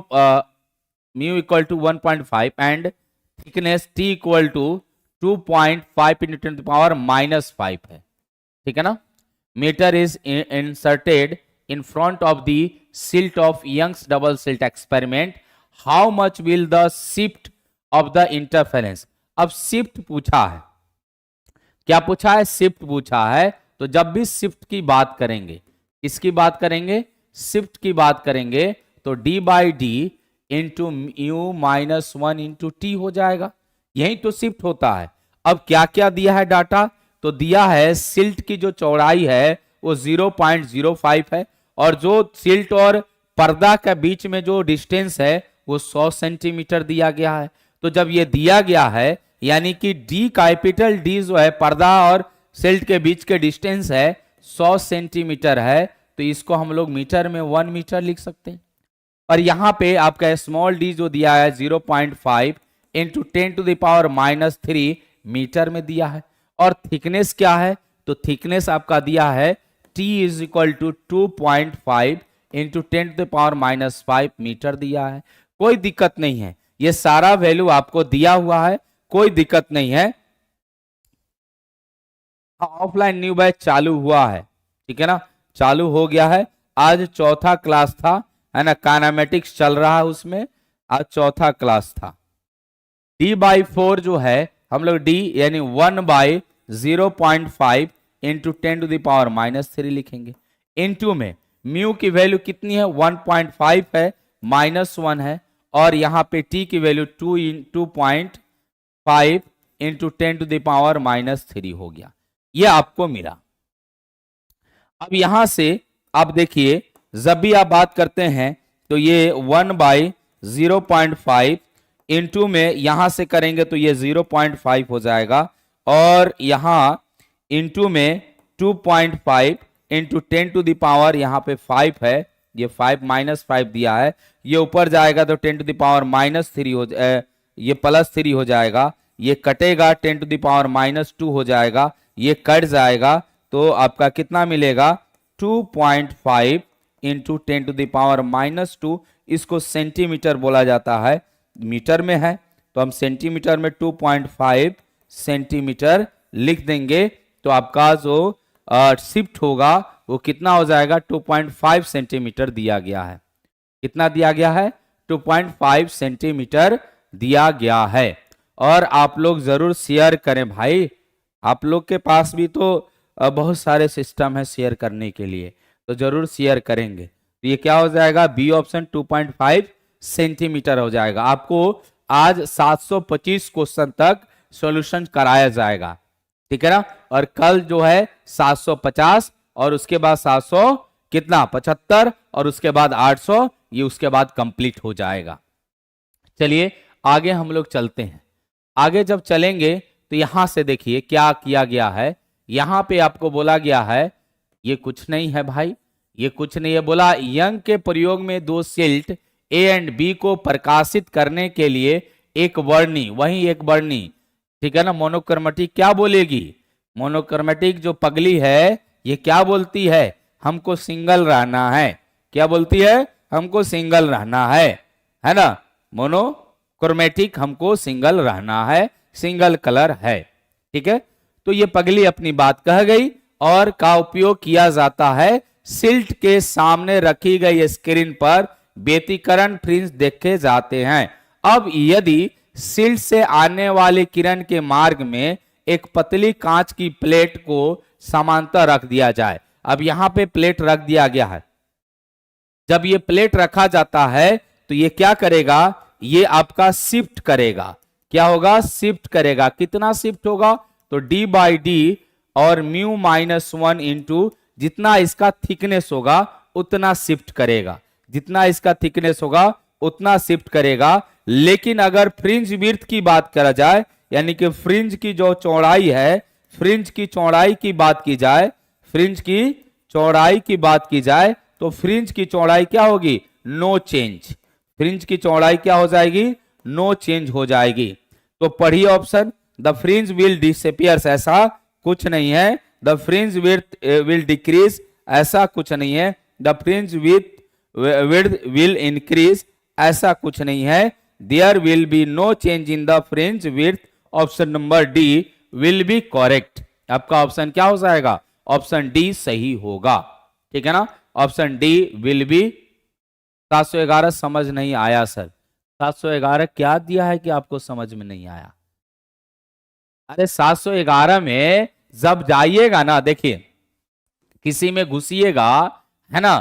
mu equal to 1.5 and thickness T equal to 2.5 into 10 to the power -5 है, ठीक है ना। Metre is inserted in front of the silt of Young's double slit experiment. How much will the shift of the interference? अब shift पूछा है, क्या पूछा है, शिफ्ट पूछा है। तो जब भी शिफ्ट की बात करेंगे, किसकी बात करेंगे, शिफ्ट की बात करेंगे, तो d by D into you -1 into T हो जाएगा, यही तो शिफ्ट होता है। अब क्या क्या दिया है डाटा, तो दिया है सिल्ट की जो चौड़ाई है वो 0.05 है, और जो सिल्ट और पर्दा के बीच में जो डिस्टेंस है वो 100 सेंटीमीटर दिया गया है। तो जब ये दिया गया है, यानी कि डी कैपिटल डी जो है पर्दा और सिल्ट के बीच के डिस्टेंस है 100 सेंटीमीटर है, तो इसको हम लोग मीटर में 1 मीटर लिख सकते हैं। और यहां पे आपका स्मॉल डी जो दिया है 0.5 इंटू 10⁻³ मीटर में दिया है। और थिकनेस क्या है, तो थिकनेस आपका दिया है t is equal to 2.5 into 10⁻⁵ metre दिया है। कोई दिक्कत नहीं है, ये सारा वैल्यू आपको दिया हुआ है, कोई दिक्कत नहीं है। ऑफलाइन न्यू बैच चालू हुआ है, ठीक है ना, चालू हो गया है। आज चौथा क्लास था, है ना, काइनेमेटिक्स चल रहा है उसमें, आज चौथा क्लास था। d/4 जो है हम लोग d यानी 1/0.5 इंटू 10⁻³ लिखेंगे। इंटू में म्यू की वैल्यू कितनी है, 1.5 है, -1 है, और यहां पे t की वैल्यू 2.5 इंटू 10⁻³ हो गया, ये आपको मिला। अब यहां से आप देखिए, जब भी आप बात करते हैं तो ये 1/0.5 इंटू में यहां से करेंगे तो ये 0.5 हो जाएगा, और यहां इंटू में 2.5 इंटू 10⁻, यहां पे 5 है, ये 5 -5 दिया है, ये ऊपर जाएगा तो 10⁻³ हो ये +3 हो जाएगा, ये कटेगा 10⁻² हो जाएगा, ये कट जाएगा, तो आपका कितना मिलेगा 2.5 इंटू 10⁻²। इसको सेंटीमीटर बोला जाता है, मीटर में है तो हम सेंटीमीटर में 2.5 सेंटीमीटर लिख देंगे, तो आपका जो शिफ्ट होगा वो कितना हो जाएगा, 2.5 सेंटीमीटर दिया गया है। कितना दिया गया है, 2.5 सेंटीमीटर दिया गया है। और आप लोग जरूर शेयर करें भाई, आप लोग के पास भी तो बहुत सारे सिस्टम है शेयर करने के लिए, तो जरूर शेयर करेंगे। तो ये क्या हो जाएगा, बी ऑप्शन 2.5 सेंटीमीटर हो जाएगा। आपको आज 725 क्वेश्चन तक सॉल्यूशन कराया जाएगा, ठीक है ना। और कल जो है 750, और उसके बाद 700 कितना 75, और उसके बाद 800, ये उसके बाद कंप्लीट हो जाएगा। चलिए आगे हम लोग चलते हैं। आगे जब चलेंगे तो यहां से देखिए क्या किया गया है। यहां पे आपको बोला गया है, ये कुछ नहीं है भाई, ये कुछ नहीं है, बोला यंग के प्रयोग में दो सिल्ट ए एंड बी को प्रकाशित करने के लिए एक वर्णी, वही एक वर्णी, ठीक है ना। मोनोक्रोमेटिक क्या बोलेगी, मोनोक्रोमेटिक जो पगली है ये क्या बोलती है, हमको सिंगल रहना है। क्या बोलती है, हमको सिंगल रहना है ना। मोनोक्रोमेटिक हमको सिंगल रहना है, सिंगल कलर है, ठीक है। तो ये पगली अपनी बात कह गई, और का उपयोग किया जाता है सिल्ट के सामने रखी गई स्क्रीन पर व्यतिकरण फ्रिंज देखे जाते हैं। अब यदि सिल्ट से आने वाले किरण के मार्ग में एक पतली कांच की प्लेट को समांतर रख दिया जाए। अब यहां पे प्लेट रख दिया गया है। जब ये प्लेट रखा जाता है तो ये क्या करेगा, ये आपका शिफ्ट करेगा। क्या होगा, शिफ्ट करेगा। कितना शिफ्ट होगा, तो डी बाई डी और म्यू माइनस 1 इंटू जितना इसका थिकनेस होगा उतना शिफ्ट करेगा, जितना इसका थिकनेस होगा उतना शिफ्ट करेगा। लेकिन अगर फ्रिंज विड्थ की बात करा जाए, यानी कि फ्रिंज की जो चौड़ाई है, फ्रिंज की चौड़ाई की बात की जाए, फ्रिंज की चौड़ाई की बात की जाए, तो फ्रिंज की चौड़ाई क्या होगी, नो चेंज। फ्रिंज की चौड़ाई क्या हो जाएगी, नो चेंज हो जाएगी। तो पढ़िए option, the fringe will disappears, ऐसा कुछ नहीं है। The fringe width will decrease, ऐसा कुछ नहीं है। The fringe width will increase, ऐसा कुछ नहीं है। There will be no change in the fringe width, option number D will be correct. आपका ऑप्शन क्या हो जाएगा, ऑप्शन डी सही होगा। ठीक है ना, ऑप्शन डी विल बी। 711 समझ नहीं आया सर, 711 क्या दिया है कि आपको समझ में नहीं आया। अरे 711 में जब जाइएगा ना, देखिए किसी में घुसिएगा, है ना,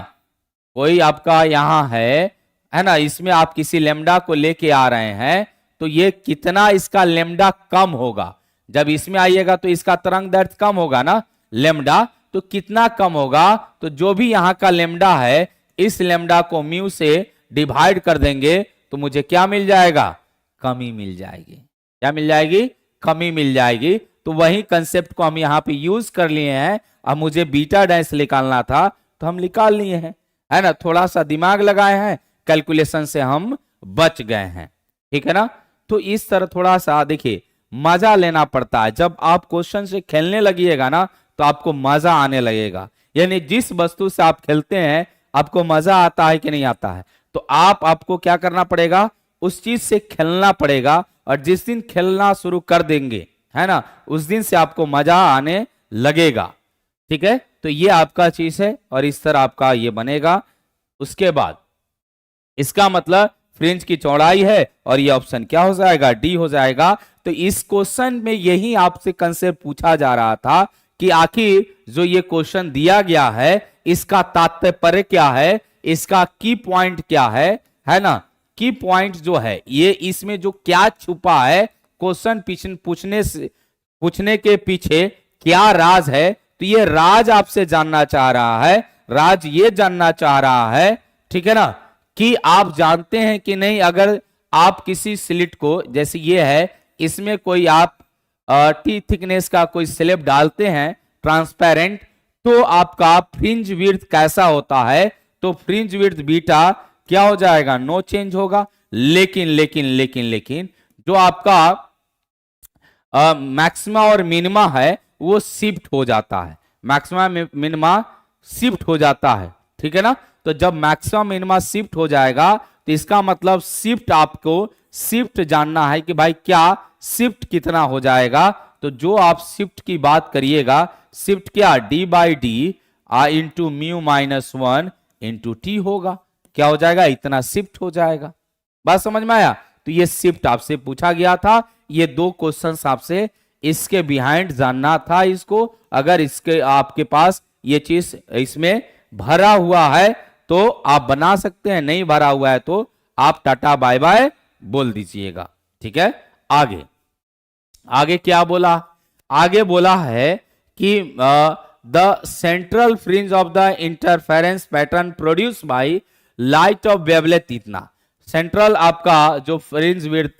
कोई आपका यहां है ना, इसमें आप किसी लेमडा को लेके आ रहे हैं, तो ये कितना इसका लेमडा कम होगा। जब इसमें आइएगा तो इसका तरंग दैर्ध्य कम होगा ना, लेमडा, तो कितना कम होगा, तो जो भी यहां का लेमडा है, इस लेमडा को म्यू से डिवाइड कर देंगे तो मुझे क्या मिल जाएगा, कमी मिल जाएगी। क्या मिल जाएगी, कमी मिल जाएगी। तो वही कंसेप्ट को हम यहां पे यूज कर लिए हैं। अब मुझे बीटा डैश निकालना था तो हम निकाल लिए हैं, है ना, थोड़ा सा दिमाग लगाए हैं, कैलकुलेशन से हम बच गए हैं। ठीक है ना, तो इस तरह थोड़ा सा देखिए मजा लेना पड़ता है। जब आप क्वेश्चन से खेलने लगिएगा ना तो आपको मजा आने लगेगा। यानी जिस वस्तु से आप खेलते हैं आपको मजा आता है कि नहीं आता है, तो आपको क्या करना पड़ेगा, उस चीज से खेलना पड़ेगा। और जिस दिन खेलना शुरू कर देंगे, है ना, उस दिन से आपको मजा आने लगेगा। ठीक है, तो ये आपका चीज है और इस तरह आपका ये बनेगा। उसके बाद इसका मतलब फ्रिंज की चौड़ाई है और ये ऑप्शन क्या हो जाएगा, डी हो जाएगा। तो इस क्वेश्चन में यही आपसे कंसेप्ट पूछा जा रहा था कि आखिर जो ये क्वेश्चन दिया गया है इसका तात्पर्य क्या है, इसका की पॉइंट क्या है ना, की पॉइंट जो है ये इसमें जो क्या छुपा है, क्वेश्चन पूछने के पीछे क्या राज है, तो ये राज आपसे जानना चाह रहा है। राज ये जानना चाह रहा है, ठीक है ना, कि आप जानते हैं कि नहीं, अगर आप किसी स्लिट को, जैसे ये है, इसमें कोई आप टी थिकनेस का कोई स्लैब डालते हैं ट्रांसपेरेंट, तो आपका फ्रिंज विड्थ कैसा होता है, तो फ्रिंज विड्थ बीटा क्या हो जाएगा, नो चेंज होगा। लेकिन लेकिन लेकिन लेकिन जो आपका मैक्सिमा और मिनिमा है वो शिफ्ट हो जाता है, मैक्सिमा मिनिमा शिफ्ट हो जाता है। ठीक है ना, तो जब मैक्सिमा मिनिमा शिफ्ट हो जाएगा तो इसका मतलब शिफ्ट, आपको शिफ्ट जानना है कि भाई क्या शिफ्ट कितना हो जाएगा। तो जो आप शिफ्ट की बात करिएगा, शिफ्ट क्या, D by D into mu minus 1 into T होगा। क्या हो जाएगा, इतना शिफ्ट हो जाएगा। बात समझ में आया, तो ये शिफ्ट आपसे पूछा गया था। ये दो क्वेश्चंस आपसे इसके बिहाइंड जानना था इसको। अगर इसके आपके पास ये चीज इसमें भरा हुआ है तो आप बना सकते हैं, नहीं भरा हुआ है तो आप टाटा बाय बाय बोल दीजिएगा। ठीक है, आगे आगे क्या बोला, आगे बोला है कि the central fringe of the interference pattern produce by light of wavelength इतना। सेंट्रल आपका जो फ्रिंज विड्थ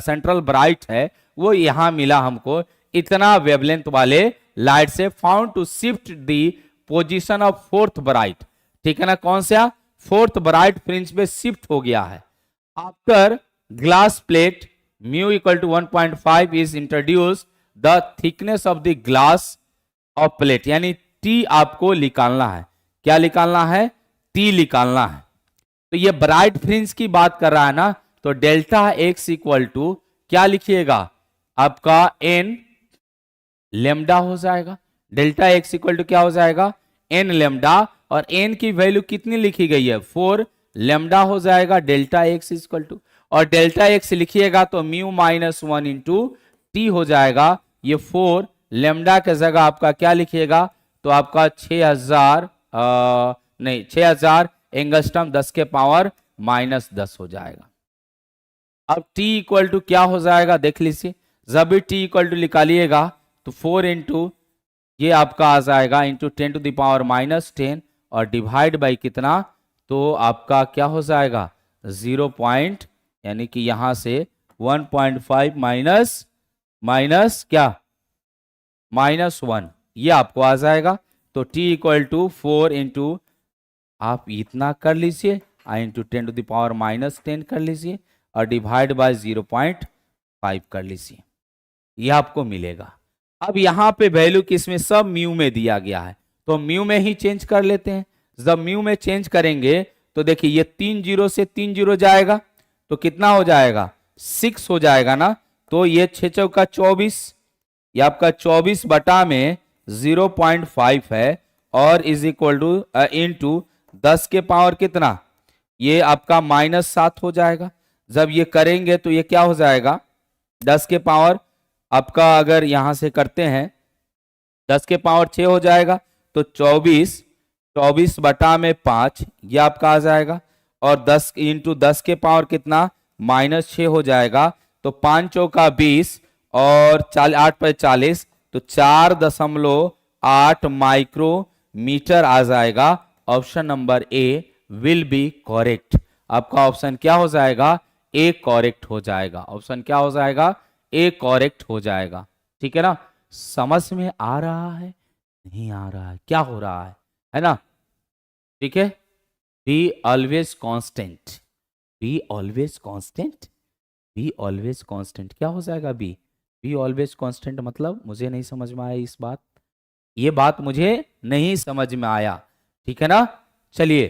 सेंट्रल ब्राइट है वो यहां मिला हमको इतना वेवलेंथ वाले लाइट से, found to shift the position of fourth bright. ठीक है ना, कौन सा, फोर्थ ब्राइट फ्रिंज पे शिफ्ट हो गया है। After glass plate mu equal to 1.5 is introduce, the thickness of the glass of plate, यानी टी आपको निकालना है। क्या निकालना है, टी निकालना है। तो ये ब्राइट फ्रिंज की बात कर रहा है ना, तो डेल्टा एक्स इक्वल टू क्या लिखिएगा, आपका एन लेमडा हो जाएगा। डेल्टा एक्स इक्वल टू क्या हो जाएगा, एन लेमडा, और एन की वैल्यू कितनी लिखी गई है, 4 लेमडा हो जाएगा। डेल्टा एक्स इक्वल टू, और डेल्टा एक्स लिखिएगा तो म्यू माइनस 1 इंटू टी हो जाएगा। ये 4 लेमडा के जगह आपका क्या लिखिएगा, तो आपका 6000 नहीं 6000 एंगस्ट्रम 10 के पावर -10 हो जाएगा। अब t इक्वल टू क्या हो जाएगा देख लीजिए, जब भी t इक्वल टू निकालिएगा तो 4 इंटू ये आपका आ जाएगा इंटू 10 टू द पावर -10 और डिवाइड बाई कितना, तो आपका क्या हो जाएगा 0 पॉइंट, यानी कि यहां से 1.5 माइनस क्या -1, ये आपको आ जाएगा। तो t इक्वल टू 4 इंटू आप इतना कर लीजिए इंटू 10 टू द पावर -10 कर लीजिए और डिवाइड बाय 0.5 कर लीजिए, ये आपको मिलेगा। अब यहाँ पे वैल्यू किसमें, सब म्यू में दिया गया है, तो म्यू में ही चेंज कर लेते हैं। जब म्यू में चेंज करेंगे तो देखिए ये 3 0 से 3 0 जाएगा तो कितना हो जाएगा 6 हो जाएगा ना, तो ये 6 चौका 24, ये आपका 24 बटा में 0.5 है और इज इक्वल टू इंटू 10 के पावर कितना, ये आपका -7 हो जाएगा। जब ये करेंगे तो ये क्या हो जाएगा 10 के पावर आपका, अगर यहां से करते हैं 10 के पावर 6 हो जाएगा, तो 24 बटा में 5 ये आपका आ जाएगा और 10 इंटू 10 के पावर कितना -6 हो जाएगा, तो 5 चौका 20 और 8 पर 40, तो 4.8 माइक्रोमीटर आ जाएगा। Option number A will be correct. आपका ऑप्शन क्या हो जाएगा, ए करेक्ट हो जाएगा। ऑप्शन क्या हो जाएगा, ए करेक्ट हो जाएगा। ठीक है ना, समझ में आ रहा है, नहीं आ रहा है, क्या हो रहा है ना। ठीक है, be always constant, be always constant, be always constant क्या हो जाएगा, बी ऑलवेज कांस्टेंट मतलब मुझे नहीं समझ में आया इस बात, ये बात मुझे नहीं समझ में आया। ठीक है ना, चलिए,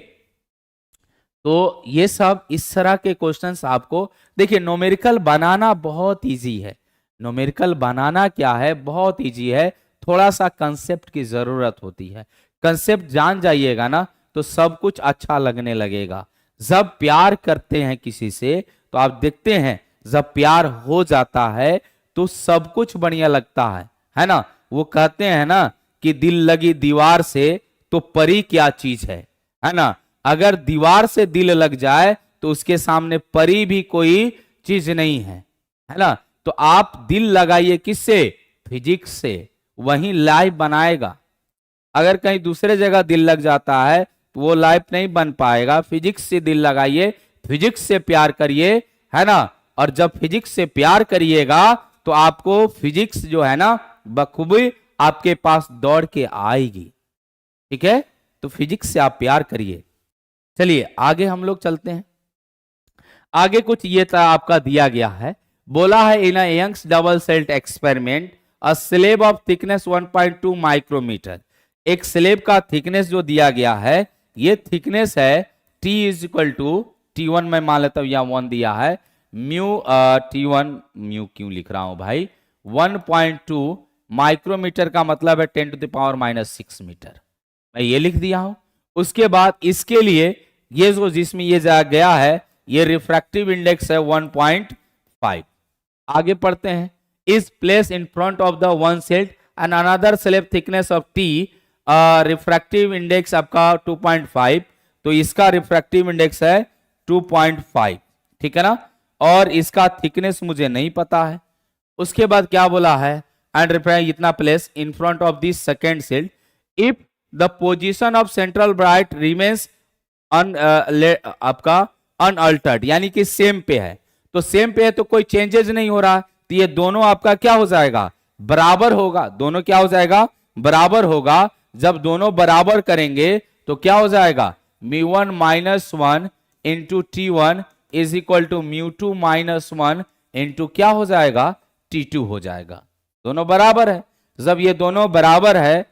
तो ये सब इस तरह के क्वेश्चंस आपको देखिए, न्यूमेरिकल बनाना बहुत इजी है। न्यूमेरिकल बनाना क्या है, बहुत इजी है, थोड़ा सा कंसेप्ट की जरूरत होती है। कंसेप्ट जान जाइएगा ना तो सब कुछ अच्छा लगने लगेगा। जब प्यार करते हैं किसी से तो आप देखते हैं जब प्यार हो जाता है तो सब कुछ बढ़िया लगता है ना। वो कहते हैं ना कि दिल लगी दीवार से तो परी क्या चीज है ना। अगर दीवार से दिल लग जाए तो उसके सामने परी भी कोई चीज नहीं है ना। तो आप दिल लगाइए किससे, फिजिक्स से, वही लाइफ बनाएगा। अगर कहीं दूसरे जगह दिल लग जाता है तो वो लाइफ नहीं बन पाएगा। फिजिक्स से दिल लगाइए, फिजिक्स से प्यार करिए, है ना। और जब फिजिक्स से प्यार करिएगा तो आपको फिजिक्स जो है ना बखूबी आपके पास दौड़ के आएगी। ठीक है, तो फिजिक्स से आप प्यार करिए। चलिए आगे हम लोग चलते हैं। आगे कुछ ये आपका दिया गया है, बोला है in Young's double slit experiment a slab of thickness 1.2 micrometre. एक स्लेब का थिकनेस जो दिया गया है, ये थिकनेस है t is equal to T1 में मान लेता हूं, यहां 1 दिया है, म्यू T1 म्यू क्यों लिख रहा हूं भाई, 1.2 माइक्रोमीटर का मतलब है 10 टू द पावर -6 मीटर, मैं ये लिख दिया हूं। उसके बाद इसके लिए ये जो जिसमें ये जा गया है ये रिफ्रैक्टिव इंडेक्स है 1.5। आगे पढ़ते हैं, is place in front of the one celled and another slab thickness of T, refractive index आपका 2.5, तो इसका रिफ्रैक्टिव इंडेक्स है 2.5। ठीक है ना, और इसका थिकनेस मुझे नहीं पता है। उसके बाद क्या बोला है, एंड रिफ्रैक्ट इतना place in front of this second sailed if the position of central bright remains आपका अनअल्टर्ड, यानी कि सेम पे है, तो सेम पे है तो कोई चेंजेस नहीं हो रहा, तो ये दोनों आपका क्या हो जाएगा, बराबर होगा। दोनों क्या हो जाएगा, बराबर होगा। जब दोनों बराबर करेंगे तो क्या हो जाएगा, μ1 -1 into T1 is equal to μ2 -1 into क्या हो जाएगा, T2 हो जाएगा। दोनों बराबर है। जब ये दोनों बराबर है,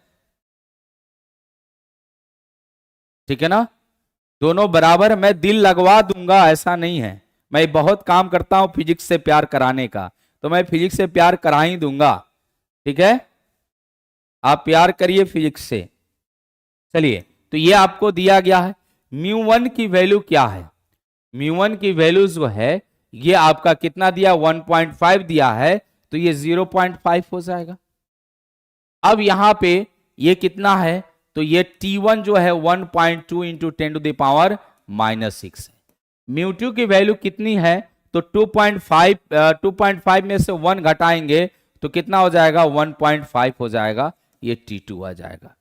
ठीक है ना, दोनों बराबर, मैं दिल लगवा दूंगा ऐसा नहीं है, मैं बहुत काम करता हूं फिजिक्स से प्यार कराने का, तो मैं फिजिक्स से प्यार करा ही दूंगा। ठीक है, आप प्यार करिए फिजिक्स से। चलिए, तो ये आपको दिया गया है। μ1 की वैल्यू क्या है, μ1 की वैल्यू जो है ये आपका कितना दिया, 1.5 दिया है, तो ये 0.5 हो जाएगा। अब यहां पे ये कितना है, तो ये T1 जो है 1.2 इंटू 10⁻⁻6 है। म्यू टू की वैल्यू कितनी है, तो 2.5 में से 1 घटाएंगे तो कितना हो जाएगा, 1.5 हो जाएगा, ये T2 आ जाएगा।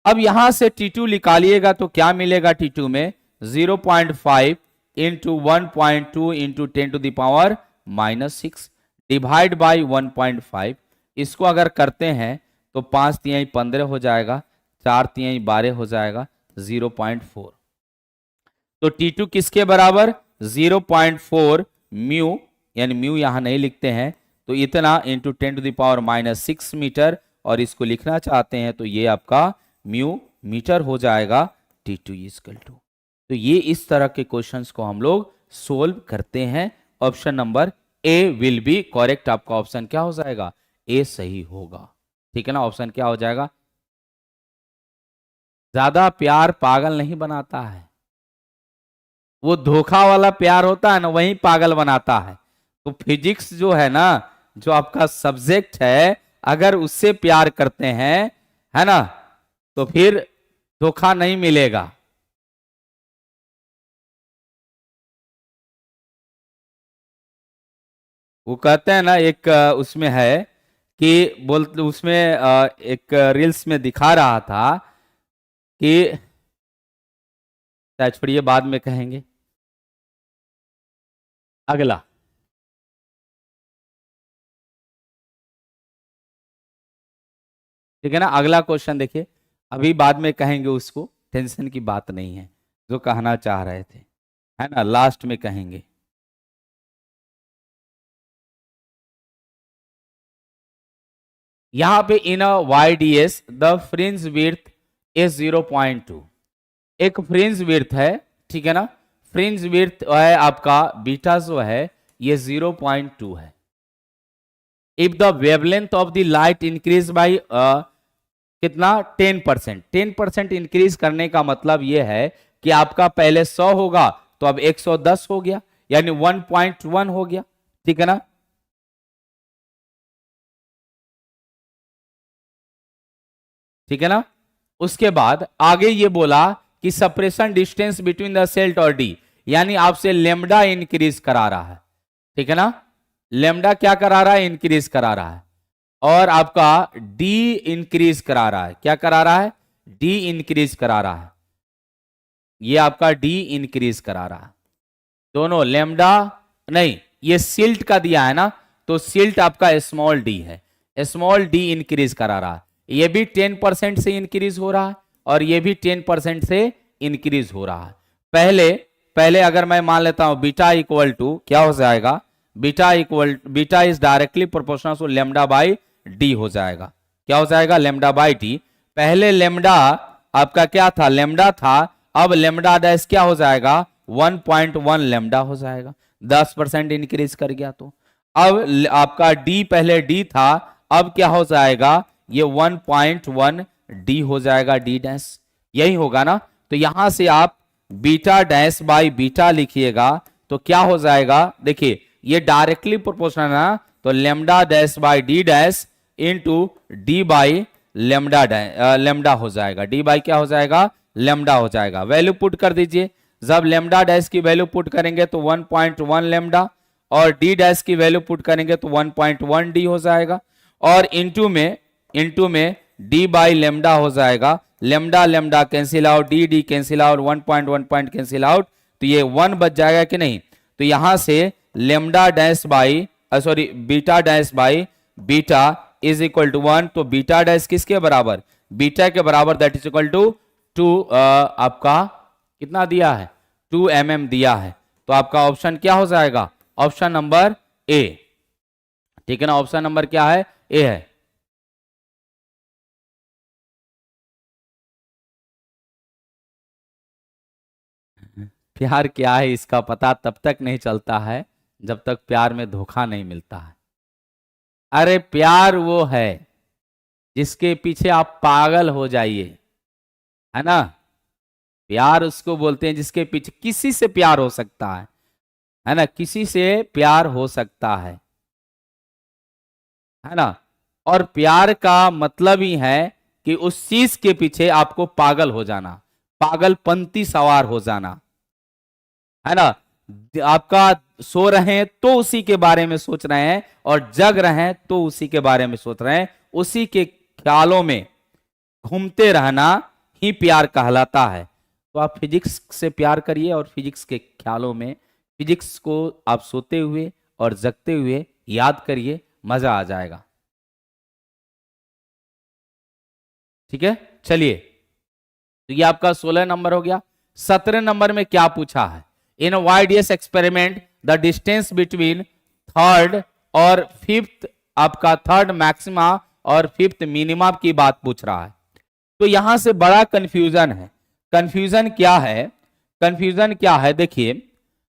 अब यहां से T2 निकालिएगा तो क्या मिलेगा, T2 में 0.5 इंटू 1.2 इंटू 10⁻⁻6 डिवाइड बाई 1.5। इसको अगर करते हैं तो 5 तिहाई 15 हो जाएगा, 4 तिहाई 12 हो जाएगा, 0.4। तो T2 किसके बराबर, 0.4 म्यू, यानी म्यू यहां नहीं लिखते हैं तो इतना इंटू 10⁻⁻6 मीटर, और इसको लिखना चाहते हैं तो ये आपका म्यू मीटर हो जाएगा T2 इक्वल टू। तो ये इस तरह के क्वेश्चंस को हम लोग सोल्व करते हैं। Option number A will be correct. आपका ऑप्शन क्या हो जाएगा, ए सही होगा। ठीक है ना, ऑप्शन क्या हो जाएगा। ज्यादा प्यार पागल नहीं बनाता है, वो धोखा वाला प्यार होता है ना, वही पागल बनाता है। तो फिजिक्स जो है ना, जो आपका सब्जेक्ट है, अगर उससे प्यार करते हैं, है ना, तो फिर धोखा नहीं मिलेगा। वो कहते हैं ना, एक उसमें है कि बोल, उसमें एक रील्स में दिखा रहा था कि, छोड़िए बाद में कहेंगे। अगला, ठीक है ना, अगला क्वेश्चन देखिए, अभी बाद में कहेंगे उसको, टेंशन की बात नहीं है, जो कहना चाह रहे थे, है ना, लास्ट में कहेंगे। यहां पे इन अ YDS the fringe width is 0.2। एक फ्रिंज विड्थ है, ठीक है ना, फ्रिंज विड्थ है आपका बीटा जो है ये 0.2 है। If the wavelength of the light increase by कितना, 10%। 10% इंक्रीज करने का मतलब ये है कि आपका पहले 100 होगा तो अब 110 हो गया, यानी 1.1 हो गया। ठीक है ना, ठीक है ना। उसके बाद आगे ये बोला कि separation distance between the slit और डी, यानी आपसे लेमडा इंक्रीज करा रहा है। ठीक है ना, लेमडा क्या करा रहा है, इंक्रीज करा रहा है, और आपका डी इंक्रीज करा रहा है। क्या करा रहा है, डी इंक्रीज करा रहा है, ये आपका डी इंक्रीज करा रहा है। दोनों लेमडा नहीं, ये सिल्ट का दिया है ना, तो सिल्ट आपका स्मॉल डी है, स्मॉल डी इंक्रीज करा रहा है। ये भी 10% से इंक्रीज हो रहा है और ये भी 10% से इंक्रीज हो रहा है। पहले पहले अगर मैं मान लेता हूं बीटा इक्वल टू क्या हो जाएगा, beta is directly proportional to lambda by D हो जाएगा। क्या हो जाएगा, लेमडा बाई डी। पहले लेमडा आपका क्या था, लेमडा था, अब लेमडा डैश क्या हो जाएगा, 1.1 लेमडा हो जाएगा, 10% इंक्रीज कर गया। तो अब आपका डी पहले डी था, अब क्या हो जाएगा, ये 1.1 डी हो जाएगा, डी डैश, यही होगा ना। तो यहां से आप बीटा डैश बाई बीटा लिखिएगा तो क्या हो जाएगा, देखिए ये डायरेक्टली प्रोपोर्शनल है, तो lambda dash by D dash into D by lambda हो जाएगा, डी बाई क्या हो जाएगा, लेमडा हो जाएगा। वैल्यू पुट कर दीजिए, जब लेमडा डैश की वैल्यू पुट करेंगे तो 1.1 लेमडा, और डी डैश की वैल्यू पुट करेंगे तो 1.1 डी हो जाएगा, और इंटू में डी बाई लेमडा हो जाएगा, lambda lambda cancel out, D D cancel out, 1.1 cancel out, तो ये 1 बच जाएगा कि नहीं। तो यहां से lambda dash by sorry beta dash by beta is equal to 1, तो बीटा डैश किसके बराबर, बीटा के बराबर, दैट इज इक्वल टू 2, आपका कितना दिया है, 2 mm दिया है। तो आपका ऑप्शन क्या हो जाएगा, ऑप्शन नंबर ए। ठीक है ना, ऑप्शन नंबर क्या है, ए है। प्यार क्या है इसका पता तब तक नहीं चलता है जब तक प्यार में धोखा नहीं मिलता है। अरे प्यार वो है जिसके पीछे आप पागल हो जाइए, है ना, प्यार उसको बोलते हैं जिसके पीछे किसी से प्यार हो सकता है ना, किसी से प्यार हो सकता है ना। और प्यार का मतलब ही है कि उस चीज के पीछे आपको पागल हो जाना, पागलपंती सवार हो जाना, है ना। आपका सो रहे हैं तो उसी के बारे में सोच रहे हैं, और जग रहे हैं तो उसी के बारे में सोच रहे हैं, उसी के ख्यालों में घूमते रहना ही प्यार कहलाता है। तो आप फिजिक्स से प्यार करिए और फिजिक्स के ख्यालों में फिजिक्स को आप सोते हुए और जगते हुए याद करिए, मजा आ जाएगा। ठीक है, चलिए, तो ये आपका 16 नंबर हो गया। 17 नंबर में क्या पूछा है? इन वाइडियस experiment the distance between third और फिफ्थ, आपका थर्ड मैक्सिमा और फिफ्थ मिनिमा की बात पूछ रहा है। तो यहां से बड़ा कंफ्यूजन है। कंफ्यूजन क्या है? कंफ्यूजन क्या है, देखिए,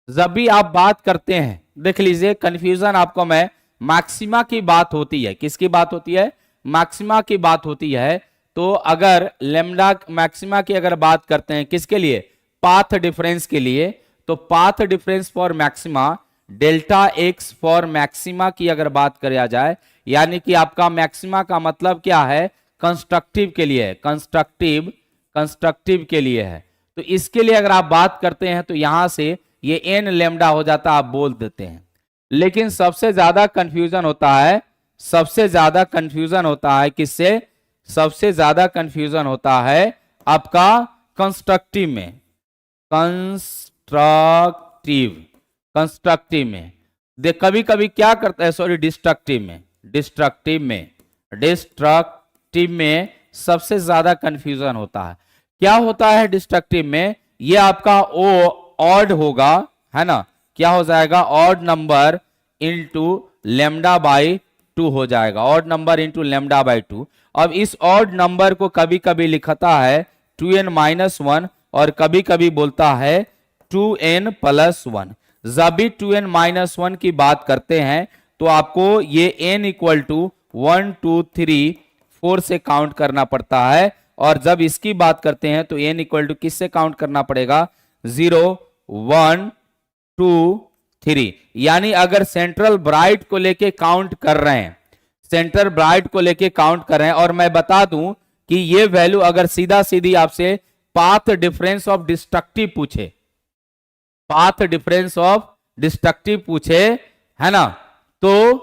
जब भी आप बात करते हैं, देख लीजिए, कंफ्यूजन आपको मैं, मैक्सिमा की बात होती है, किसकी बात होती है? मैक्सिमा की बात होती है। तो अगर लेमडा मैक्सिमा की अगर बात करते हैं, किसके लिए? पाथ डिफरेंस के लिए। तो path difference for maxima, delta x for maxima की अगर बात किया जाए, यानी कि आपका मैक्सिमा का मतलब क्या है? कंस्ट्रक्टिव के लिए है, कंस्ट्रक्टिव के लिए है। तो इसके लिए अगर आप बात करते हैं तो यहां से ये एन लेमडा हो जाता, आप बोल देते हैं। लेकिन सबसे ज्यादा कंफ्यूजन होता है, सबसे ज्यादा कंफ्यूजन होता है किससे? सबसे ज्यादा कंफ्यूजन होता है आपका कंस्ट्रक्टिव में, कंस्ट्रक्टिव में देख, कभी कभी क्या करता है, सॉरी, डिस्ट्रक्टिव में सबसे ज्यादा कंफ्यूजन होता है। क्या होता है डिस्ट्रक्टिव में? ये आपका ओ ऑड होगा, है ना, क्या हो जाएगा? Odd number into lambda by 2 हो जाएगा, odd number into lambda by 2। अब इस ऑड नंबर को कभी कभी लिखता है 2n-1 और कभी कभी बोलता है 2n+1। जब भी 2n-1 की बात करते हैं तो आपको ये n इक्वल टू 1 2 3 4 से काउंट करना पड़ता है, और जब इसकी बात करते हैं तो n इक्वल टू किससे काउंट करना पड़ेगा? 0 1 2 3। यानी अगर सेंट्रल ब्राइट को लेके काउंट कर रहे हैं, सेंट्रल ब्राइट को लेके काउंट कर रहे हैं, और मैं बता दूं कि ये वैल्यू अगर सीधा सीधी आपसे पाथ डिफरेंस ऑफ डिस्ट्रक्टिव पूछे, पाथ डिफरेंस ऑफ डिस्ट्रक्टिव पूछे, है ना, तो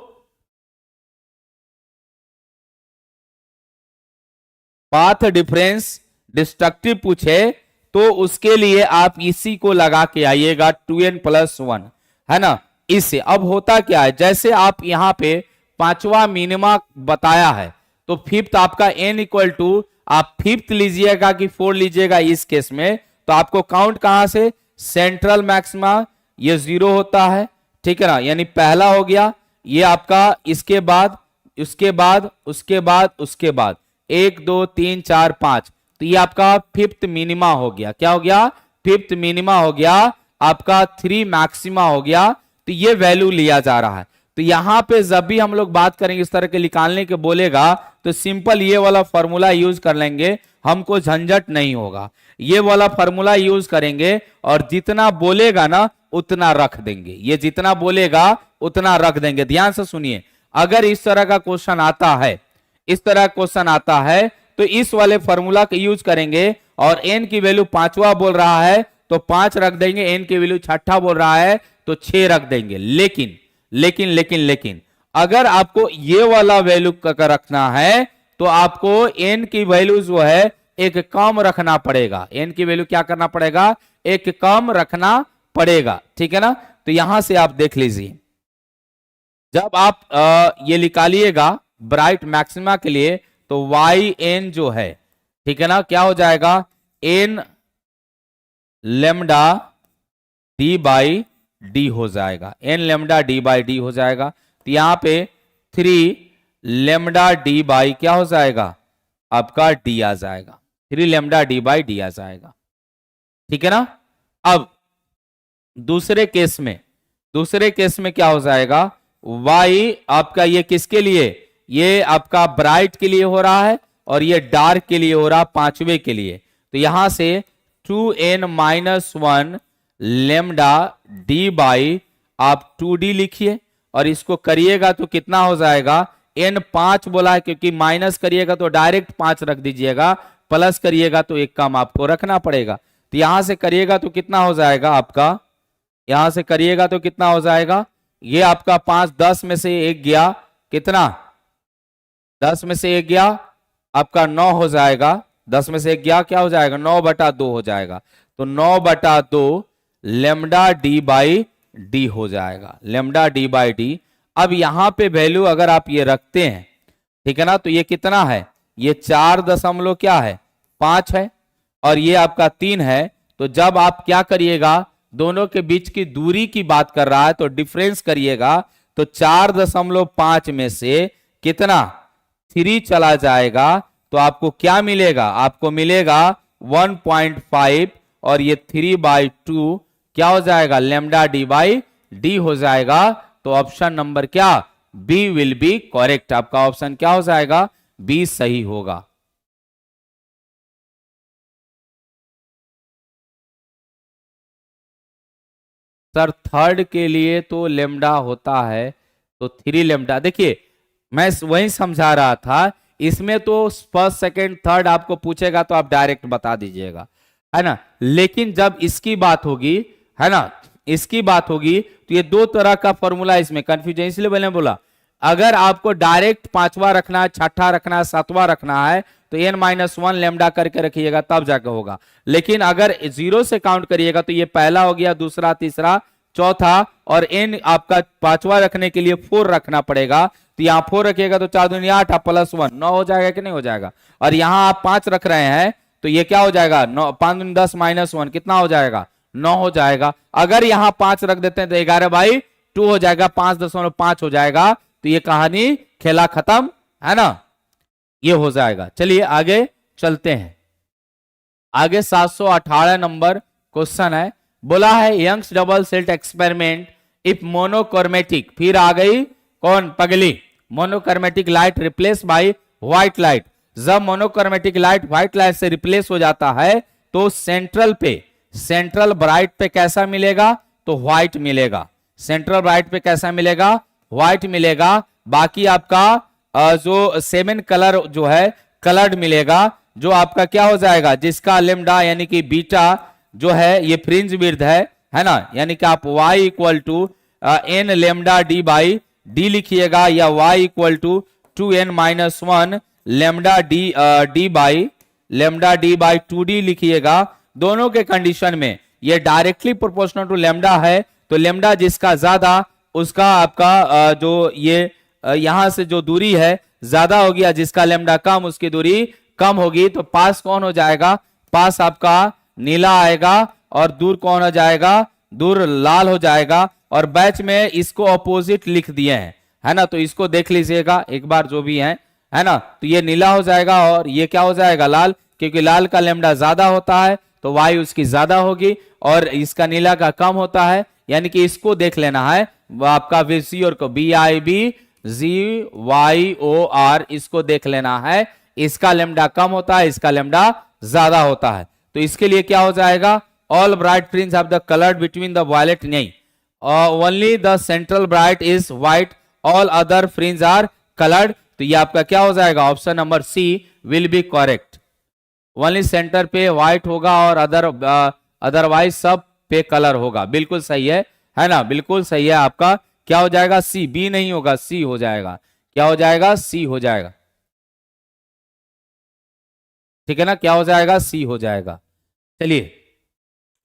पाथ डिफरेंस डिस्ट्रक्टिव पूछे तो उसके लिए आप इसी को लगा के आइएगा 2n+1, है ना। इससे अब होता क्या है, जैसे आप यहां पे पांचवा मिनिमा बताया है, तो फिफ्थ आपका n इक्वल टू, आप फिफ्थ लीजिएगा कि 4 लीजिएगा इस केस में, तो आपको काउंट कहां से? सेंट्रल मैक्सिमा, ये 0 होता है, ठीक है ना, यानी पहला हो गया ये आपका, इसके बाद उसके बाद उसके बाद उसके बाद 1 2 3 4 5, तो ये आपका फिफ्थ मिनिमा हो गया। क्या हो गया? फिफ्थ मिनिमा हो गया, आपका 3 मैक्सिमा हो गया। तो ये वैल्यू लिया जा रहा है। तो यहां पे जब भी हम लोग बात करेंगे इस तरह के निकालने के बोलेगा, तो सिंपल ये वाला फॉर्मूला यूज कर लेंगे, हमको झंझट नहीं होगा। ये वाला फॉर्मूला यूज करेंगे और जितना बोलेगा ना उतना रख देंगे, ये जितना बोलेगा उतना रख देंगे। ध्यान से सुनिए, अगर इस तरह का क्वेश्चन आता है, इस तरह क्वेश्चन आता है, तो इस वाले फॉर्मूला का यूज करेंगे, और n की वैल्यू पांचवा बोल रहा है तो 5 रख देंगे, n की वैल्यू छठा बोल रहा है तो 6 रख देंगे। लेकिन लेकिन लेकिन लेकिन अगर आपको ये वाला वैल्यू रखना है तो आपको n की वैल्यू जो है एक कम रखना पड़ेगा, n की वैल्यू क्या करना पड़ेगा? एक कम रखना पड़ेगा, ठीक है ना। तो यहां से आप देख लीजिए, जब आप ये निकालिएगा ब्राइट मैक्सिमा के लिए, तो yn जो है, ठीक है ना, क्या हो जाएगा? n lambda D by D हो जाएगा, n lambda D by D हो जाएगा। तो यहां पे 3 लेमडा डी बाई क्या हो जाएगा? आपका डी आ जाएगा, 3 लेमडा डी बाई डी आ जाएगा, ठीक है ना। अब दूसरे केस में क्या हो जाएगा? y आपका ये किसके लिए? ये आपका ब्राइट के लिए हो रहा है और ये डार्क के लिए हो रहा, पांचवे के लिए। तो यहां से 2n-1 लेमडा डी बाई आप 2d लिखिए और इसको करिएगा तो कितना हो जाएगा? n 5 बोला है, क्योंकि माइनस करिएगा तो डायरेक्ट 5 रख दीजिएगा, प्लस करिएगा तो एक कम आपको रखना पड़ेगा। तो यहां से करिएगा तो कितना हो जाएगा आपका, यहां से करिएगा तो कितना हो जाएगा, ये आपका 5, 10 में से 1 गया, कितना, 10 में से 1 गया आपका 9 हो जाएगा, 10 में से 1 गया क्या हो जाएगा, 9/2 हो जाएगा। तो 9/2 लेमडा डी बाई डी हो जाएगा, लेमडा डी बाई डी। अब यहां पे वैल्यू अगर आप ये रखते हैं, ठीक है ना, तो ये कितना है, ये 4 दशमलव क्या है 5 है, और ये आपका 3 है। तो जब आप क्या करिएगा, दोनों के बीच की दूरी की बात कर रहा है तो डिफरेंस करिएगा, तो 4.5 में से कितना 3 चला जाएगा, तो आपको क्या मिलेगा, आपको मिलेगा 1.5, और ये 3/2 क्या हो जाएगा, लेमडा डी बाई डी हो जाएगा। तो ऑप्शन नंबर क्या, बी विल बी करेक्ट। आपका ऑप्शन क्या हो जाएगा, बी सही होगा। सर थर्ड के लिए तो लेमडा होता है, तो 3 लेमडा, देखिए मैं वही समझा रहा था, इसमें तो फर्स्ट सेकंड थर्ड आपको पूछेगा तो आप डायरेक्ट बता दीजिएगा, है ना। लेकिन जब इसकी बात होगी, है ना, इसकी बात होगी, तो ये 2 तरह का फॉर्मूला, इसमें कंफ्यूजन, इसलिए मैंने बोला अगर आपको डायरेक्ट 5वां रखना है, 6ठा रखना है, 7वां रखना है, तो n-1 लेमडा करके रखिएगा तब जाकर होगा। लेकिन अगर 0 से काउंट करिएगा तो ये पहला हो गया, दूसरा, तीसरा, चौथा, और n आपका 5वां रखने के लिए 4 रखना पड़ेगा। तो यहाँ 4 रखिएगा तो 4 दूनी 8 प्लस 1 9 हो जाएगा कि नहीं हो जाएगा। और यहाँ आप 5 रख रहे हैं तो ये क्या हो जाएगा, 9 5 दूनी 10 माइनस 1 कितना हो जाएगा, 9 हो जाएगा। अगर यहाँ 5 रख देते हैं तो 11/2 हो जाएगा, 5.5 हो जाएगा। तो ये कहानी खेला खत्म, है ना, ये हो जाएगा। चलिए आगे चलते हैं। आगे 718 नंबर क्वेश्चन है, बोला है Young's double slit experiment if monochromatic, फिर आ गई कौन, पगली, monochromatic light replace by white light. जब मोनोक्रोमेटिक लाइट व्हाइट लाइट से रिप्लेस हो जाता है तो सेंट्रल पे, सेंट्रल ब्राइट पे कैसा मिलेगा, तो व्हाइट मिलेगा। सेंट्रल ब्राइट पे कैसा मिलेगा, व्हाइट मिलेगा। बाकी आपका जो 7 कलर जो है कलर्ड मिलेगा, जो आपका क्या हो जाएगा, जिसका लेमडा यानी कि बीटा जो है ये फ्रिंज विड्थ है ना, यानी कि आप y equal to n lambda D by D लिखिएगा, या y equal to 2n-1 lambda D by 2d लिखिएगा। दोनों के कंडीशन में ये डायरेक्टली प्रोपोर्शनल टू लेमडा है, तो लेमडा जिसका ज्यादा उसका आपका जो ये यहां से जो दूरी है ज्यादा होगी, जिसका लेमडा कम उसकी दूरी कम होगी। तो पास कौन हो जाएगा, पास आपका नीला आएगा, और दूर कौन हो जाएगा, दूर लाल हो जाएगा। और बैच में इसको अपोजिट लिख दिए हैं, है ना, तो इसको देख लीजिएगा एक बार जो भी है ना। तो ये नीला हो जाएगा और ये क्या हो जाएगा, लाल, क्योंकि लाल का लेमडा ज्यादा होता है तो वाई उसकी ज्यादा होगी, और इसका नीला का कम होता है, यानी कि इसको देख लेना है आपका विजियोर को, BIBZYOR, इसको देख लेना है। इसका लेमडा कम होता है, इसका लेमडा ज्यादा होता है। तो इसके लिए क्या हो जाएगा, all bright fringe have the coloured between the violet, नहीं, only the central bright is white, all other fringe are coloured. तो ये आपका क्या हो जाएगा, option number C will be correct. Only centre पे व्हाइट होगा और अदरवाइज सब पे कलर होगा, बिल्कुल सही है ना, बिल्कुल सही है। आपका क्या हो जाएगा, सी, बी नहीं होगा, सी हो जाएगा। क्या हो जाएगा, सी हो जाएगा, ठीक है ना, क्या हो जाएगा, सी हो जाएगा। चलिए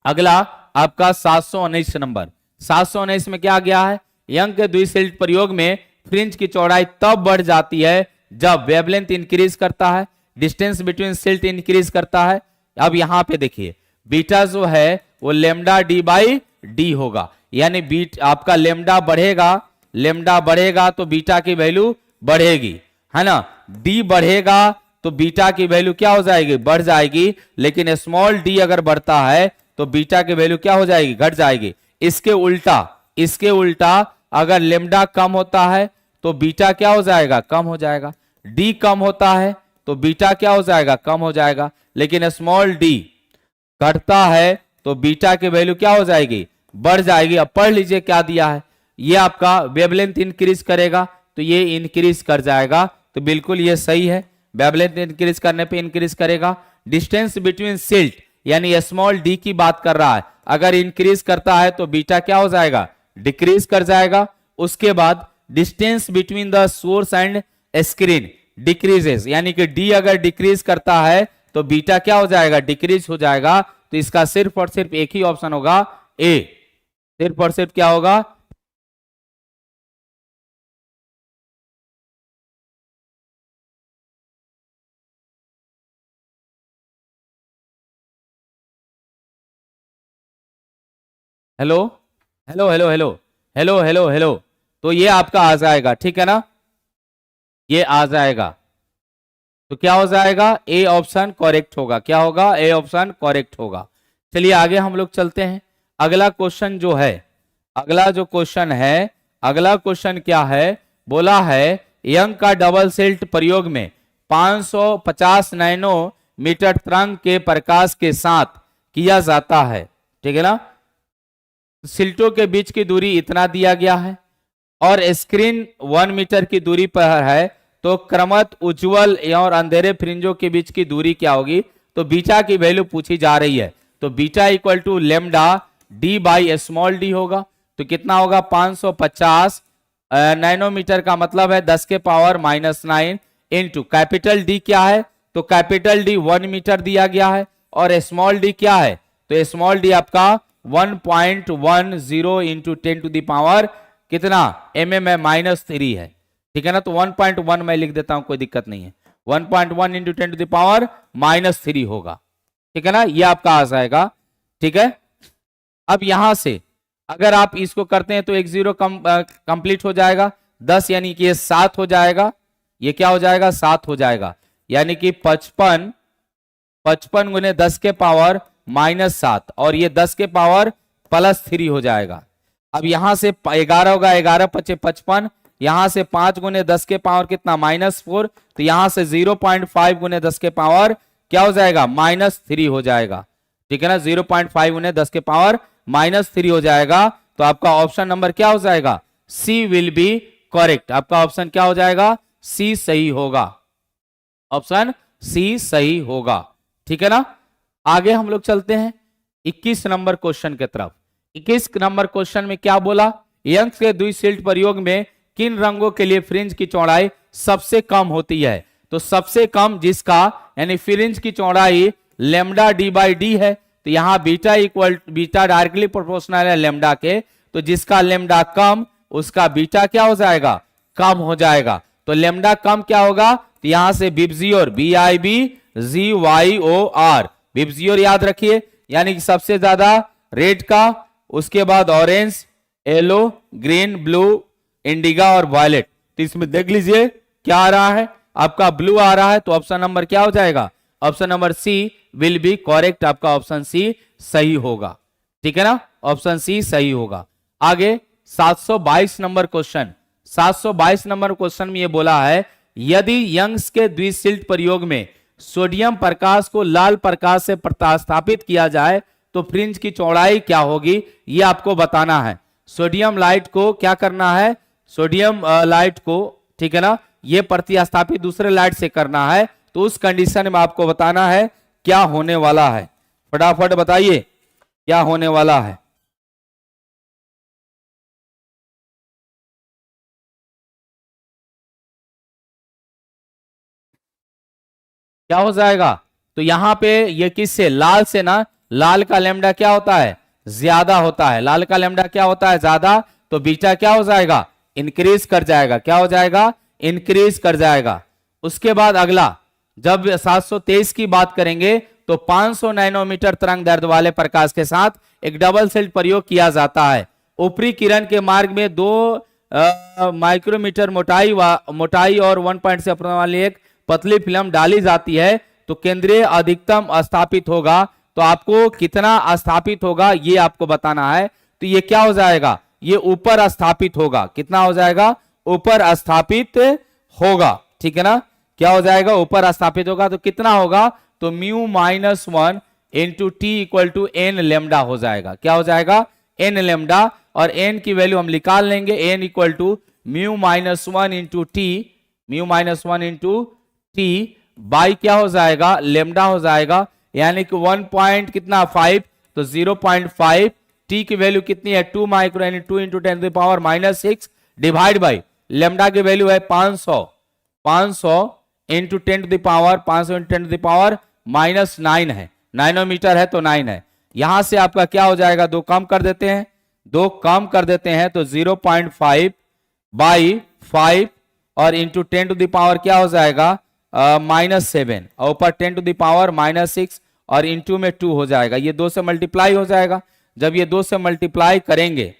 अगला आपका 719 नंबर। 719 में क्या गया है, यंग के द्विस्लिट प्रयोग में फ्रिंज की चौड़ाई तब बढ़ जाती है जब वेवलेंथ इंक्रीज करता है, डिस्टेंस बिटवीन स्लिट इंक्रीज करता है। अब यहां पे देखिए बीटा जो है वो लेमडा डी बाई डी होगा, यानी बीट आपका लेमडा बढ़ेगा तो बीटा की वैल्यू बढ़ेगी, है ना। डी बढ़ेगा तो बीटा की वैल्यू क्या हो जाएगी, बढ़ जाएगी। लेकिन स्मॉल डी अगर बढ़ता है तो बीटा की वैल्यू क्या हो जाएगी, घट जाएगी। इसके उल्टा अगर लेमडा कम होता है तो बीटा क्या हो जाएगा, कम हो जाएगा। डी कम होता है तो बीटा क्या हो जाएगा, कम हो जाएगा। लेकिन स्मॉल डी घटता है तो बीटा की वैल्यू क्या हो जाएगी, बढ़ जाएगी। अब पढ़ लीजिए क्या दिया है, ये आपका वेवलेंथ इंक्रीज करेगा, तो ये इंक्रीज कर जाएगा, तो बिल्कुल ये सही है। वेवलेंथ इंक्रीज करने पे इंक्रीज करेगा। डिस्टेंस बिटवीन सिल्ट यानी स्मॉल डी की बात कर रहा है, अगर इंक्रीज करता है तो बीटा क्या हो जाएगा, डिक्रीज कर जाएगा। उसके बाद distance between the source and screen decreases, यानी कि डी अगर डिक्रीज करता है तो बीटा क्या हो जाएगा, डिक्रीज हो जाएगा। तो इसका सिर्फ और सिर्फ एक ही ऑप्शन होगा, ए। सिर्फ और सिर्फ क्या होगा, hello hello hello hello hello hello hello, तो ये आपका आ जाएगा, ठीक है ना, ये आ जाएगा। तो क्या हो जाएगा, ए ऑप्शन करेक्ट होगा। क्या होगा, ए ऑप्शन करेक्ट होगा। चलिए आगे हम लोग चलते हैं। अगला क्वेश्चन जो है, अगला जो क्वेश्चन है, अगला क्वेश्चन क्या है, बोला है यंग का डबल सिल्ट प्रयोग में 550 नैनोमीटर तरंग के प्रकाश के साथ किया जाता है, ठीक है ना। सिल्टों के बीच की दूरी इतना दिया गया है और स्क्रीन 1 मीटर की दूरी पर है, तो क्रमत उज्जवल और अंधेरे फ्रिंजों के बीच की दूरी क्या होगी। तो बीटा की वैल्यू पूछी जा रही है, तो beta equal to lambda D by small D होगा। तो कितना होगा, 550 नैनोमीटर का मतलब है 10 के पावर -9 इंटू कैपिटल डी क्या है, तो कैपिटल डी 1 मीटर दिया गया है और स्मॉल डी क्या है, तो स्मॉल डी आपका 1.10 इंटू 10 टू द पावर कितना mm है -3 है, ठीक है ना। तो 1.1 मैं लिख देता हूं, कोई दिक्कत नहीं है। 1.1 इंटू 10 टू द पावर -3 होगा, ठीक है ना, ये आपका आ जाएगा, ठीक है। अब यहां से अगर आप इसको करते हैं तो एक जीरो कंप्लीट हो जाएगा, 10 यानी कि ये 7 हो जाएगा, ये क्या हो जाएगा, 7 हो जाएगा, यानी कि 55 गुने 10 के पावर -7 और ये 10 के पावर +3 हो जाएगा। अब यहां से 11 होगा, 11 × 5 = 55, यहां से 5 गुने 10 के पावर कितना -4, तो यहां से 0.5 गुने 10 के पावर क्या हो जाएगा, -3 हो जाएगा, ठीक है ना। 0.5 गुने 10 के पावर -3 हो जाएगा। तो आपका ऑप्शन नंबर क्या हो जाएगा, सी विल बी करेक्ट। आपका ऑप्शन क्या हो जाएगा, सी सही होगा, ऑप्शन सी सही होगा, ठीक है ना। आगे हम लोग चलते हैं 21 नंबर क्वेश्चन की तरफ। 21 नंबर क्वेश्चन में क्या बोला, यंग्स के द्विसिल्ट प्रयोग में किन रंगों के लिए फ्रिंज की चौड़ाई सबसे कम होती है। तो सबसे कम जिसका यानी फ्रिंज की चौड़ाई लेमडा डी बाई डी है, तो यहां बीटा डायरेक्टली प्रोपोर्शनल है लेमडा के, तो जिसका लेमडा कम उसका बीटा क्या हो जाएगा, कम हो जाएगा। तो लेमडा कम क्या होगा, तो यहां से बिब्जियोर BIBGYOR बिब्जियोर याद रखिए, यानी कि सबसे ज्यादा रेड का, उसके बाद ऑरेंज, येलो, ग्रीन, ब्लू, इंडिगा और वायलेट। तो इसमें देख लीजिए क्या आ रहा है, आपका ब्लू आ रहा है, तो ऑप्शन नंबर क्या हो जाएगा, option number C will be correct. आपका ऑप्शन सी सही होगा, ठीक है ना, ऑप्शन सी सही होगा। आगे 722 नंबर क्वेश्चन, 722 नंबर क्वेश्चन में ये बोला है यदि यंग्स के द्विसिल्ट प्रयोग में सोडियम प्रकाश को लाल प्रकाश से प्रतिस्थापित किया जाए तो फ्रिंज की चौड़ाई क्या होगी, ये आपको बताना है। सोडियम लाइट को क्या करना है, सोडियम लाइट को, ठीक है ना, ये प्रतिस्थापित दूसरे लाइट से करना है, तो उस कंडीशन में आपको बताना है क्या होने वाला है। फटाफट बताइए क्या होने वाला है। क्या हो जाएगा, तो यहां पे ये किससे, लाल से ना, लाल का लेमडा क्या होता है, ज्यादा होता है, लाल का लेमडा क्या होता है, ज्यादा, तो बीटा क्या हो जाएगा, इंक्रीज कर जाएगा। क्या हो जाएगा, इंक्रीज कर जाएगा। उसके बाद अगला जब 723 की बात करेंगे तो 500 नैनोमीटर तरंग दैर्ध्य वाले प्रकाश के साथ एक डबल स्लिट प्रयोग किया जाता है। ऊपरी किरण के मार्ग में 2 माइक्रोमीटर मोटाई और 1 से वाली एक पतली फिल्म डाली जाती है, तो केंद्रीय अधिकतम स्थापित होगा। तो आपको कितना स्थापित होगा ये आपको बताना है। तो ये क्या हो जाएगा, ये ऊपर स्थापित होगा। कितना हो जाएगा, ऊपर स्थापित होगा, ठीक है ना। क्या हो जाएगा, ऊपर स्थापित होगा। तो कितना होगा, तो mu -1 into T equal to N lambda हो जाएगा। क्या हो जाएगा, एन लेमडा, और एन की वैल्यू हम निकाल लेंगे, N equal to mu minus one into T, mu minus one into T by क्या हो जाएगा, लेमडा हो जाएगा, यानी कि 1 पॉइंट कितना 5, तो 0.5, टी की वैल्यू कितनी है 2 माइक्रो, यानी 2 into 10 to the power minus 6 divide by lambda की वैल्यू है 500, 500 into 10 to the power 500 into 10 to the power minus 9 है, नाइनोमीटर है तो 9 है। यहां से आपका क्या हो जाएगा, दो कम कर देते हैं, दो कम कर देते हैं तो 0.5 बाई 5 और इंटू 10 टू द पावर क्या हो जाएगा -7 और ऊपर 10 टू द पावर -6 और इंटू में 2 हो जाएगा। ये 2 से मल्टीप्लाई हो जाएगा। जब ये 2 से मल्टीप्लाई करेंगे,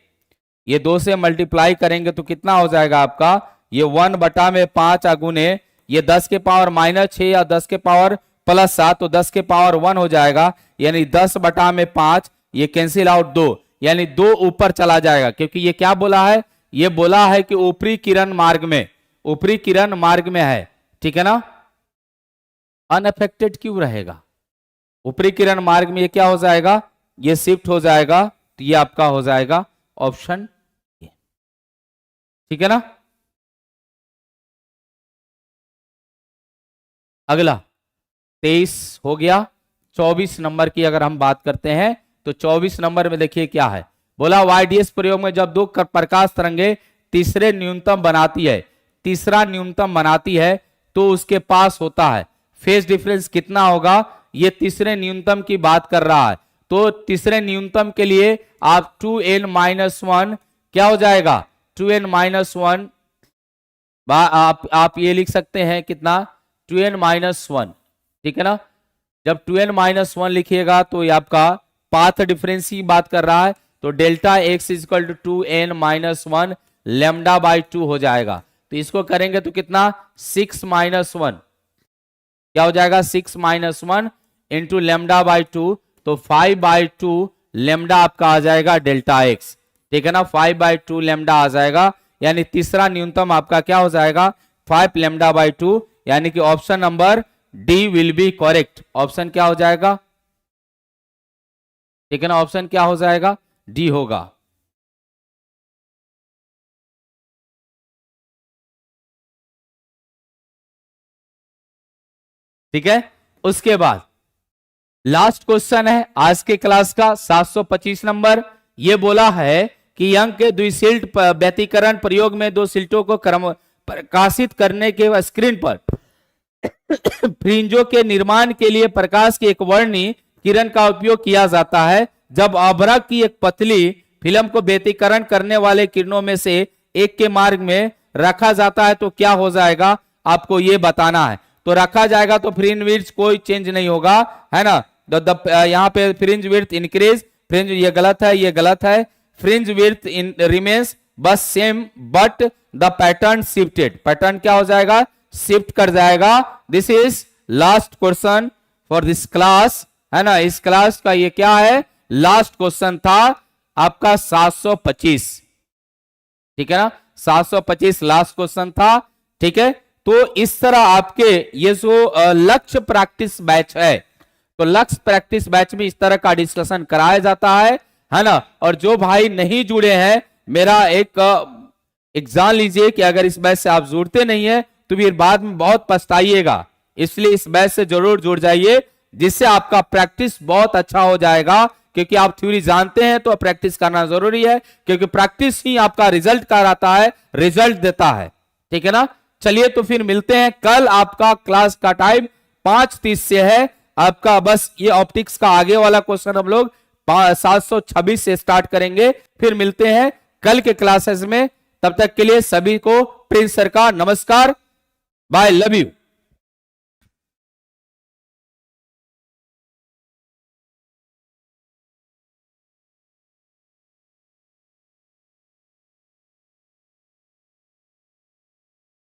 ये 2 से मल्टीप्लाई करेंगे तो कितना हो जाएगा आपका, ये 1 बटा में 5 अगुने ये 10 के पावर -6 या 10 के पावर +7 तो 10 के पावर 1 हो जाएगा, यानी 10 बटा में 5, ये कैंसिल आउट 2, यानी 2 ऊपर चला जाएगा, क्योंकि ये क्या बोला है, ये बोला है कि ऊपरी किरण मार्ग में, ऊपरी किरण मार्ग में है, ठीक है ना, अनअफेक्टेड क्यों रहेगा, ऊपरी किरण मार्ग में ये क्या हो जाएगा, ये शिफ्ट हो जाएगा, तो ये आपका हो जाएगा ऑप्शन ए, ठीक है ना। अगला 23 हो गया। 24 नंबर की अगर हम बात करते हैं तो 24 नंबर में देखिए क्या है, बोला वाईडीएस प्रयोग में जब दो प्रकाश तरंगे तीसरे न्यूनतम बनाती है, तीसरा न्यूनतम बनाती है तो उसके पास होता है फेज डिफरेंस कितना होगा, ये तीसरे न्यूनतम की बात कर रहा है। तो तीसरे न्यूनतम के लिए आप 2n-1 क्या हो जाएगा, 2n-1 आप ये लिख सकते हैं कितना 2n-1, ठीक है ना। जब 2n-1 लिखिएगा तो ये आपका पाथ डिफरेंस की बात कर रहा है, तो delta x equal to 2n-1 lambda by 2 हो जाएगा। तो इसको करेंगे तो कितना 6-1 क्या हो जाएगा, 6-1 इंटू लेमडा बाई 2, तो 5/2 लेमडा आपका आ जाएगा डेल्टा x, ठीक है ना, 5/2 लेमडा आ जाएगा, यानी तीसरा न्यूनतम आपका क्या हो जाएगा 5 लेमडा बाई 2, यानी कि option number D will be correct. Option क्या हो जाएगा, ठीक है ना, ऑप्शन क्या हो जाएगा, डी होगा। ठीक है, उसके बाद लास्ट क्वेश्चन है आज के क्लास का 725 नंबर। ये बोला है कि अंक के द्विशिल्ट व्यतिकरण प्रयोग में दो शिल्टों को प्रकाशित करने के स्क्रीन पर फ्रिंजों के निर्माण के लिए प्रकाश की एक वर्णी किरण का उपयोग किया जाता है। जब अभ्रक की एक पतली फिल्म को व्यतिकरण करने वाले किरणों में से एक के मार्ग में रखा जाता है तो क्या हो जाएगा, आपको ये बताना है। तो रखा जाएगा तो फ्रिंज विड्थ कोई चेंज नहीं होगा, है ना। यहाँ पे फ्रिंज विड्थ इंक्रीज, फ्रिंज ये गलत है, ये गलत है, फ्रिंज विड्थ रिमेन्स बस same but the pattern shifted, pattern क्या हो जाएगा, शिफ्ट कर जाएगा। This is last question for this class, है ना। इस क्लास का ये क्या है, लास्ट क्वेश्चन था आपका 725, ठीक है ना, 725 लास्ट क्वेश्चन था, ठीक है। तो इस तरह आपके ये जो लक्ष्य प्रैक्टिस बैच है, तो लक्ष्य प्रैक्टिस बैच में इस तरह का डिस्कशन कराया जाता है ना। और जो भाई नहीं जुड़े हैं, मेरा एक एग्जाम लीजिए कि अगर इस बैच से आप जुड़ते नहीं है तो फिर बाद में बहुत पछताइएगा, इसलिए इस बैच से जरूर जुड़ जाइए, जिससे आपका प्रैक्टिस बहुत अच्छा हो जाएगा। क्योंकि आप थ्योरी जानते हैं तो प्रैक्टिस करना जरूरी है, क्योंकि प्रैक्टिस ही आपका रिजल्ट कराता है, रिजल्ट देता है, ठीक है ना। चलिए तो फिर मिलते हैं कल। आपका क्लास का टाइम 5:30 से है आपका, बस ये ऑप्टिक्स का आगे वाला क्वेश्चन हम लोग 726 से स्टार्ट करेंगे। फिर मिलते हैं कल के क्लासेस में, तब तक के लिए सभी को प्रिंस सर का नमस्कार, बाय, लव यू।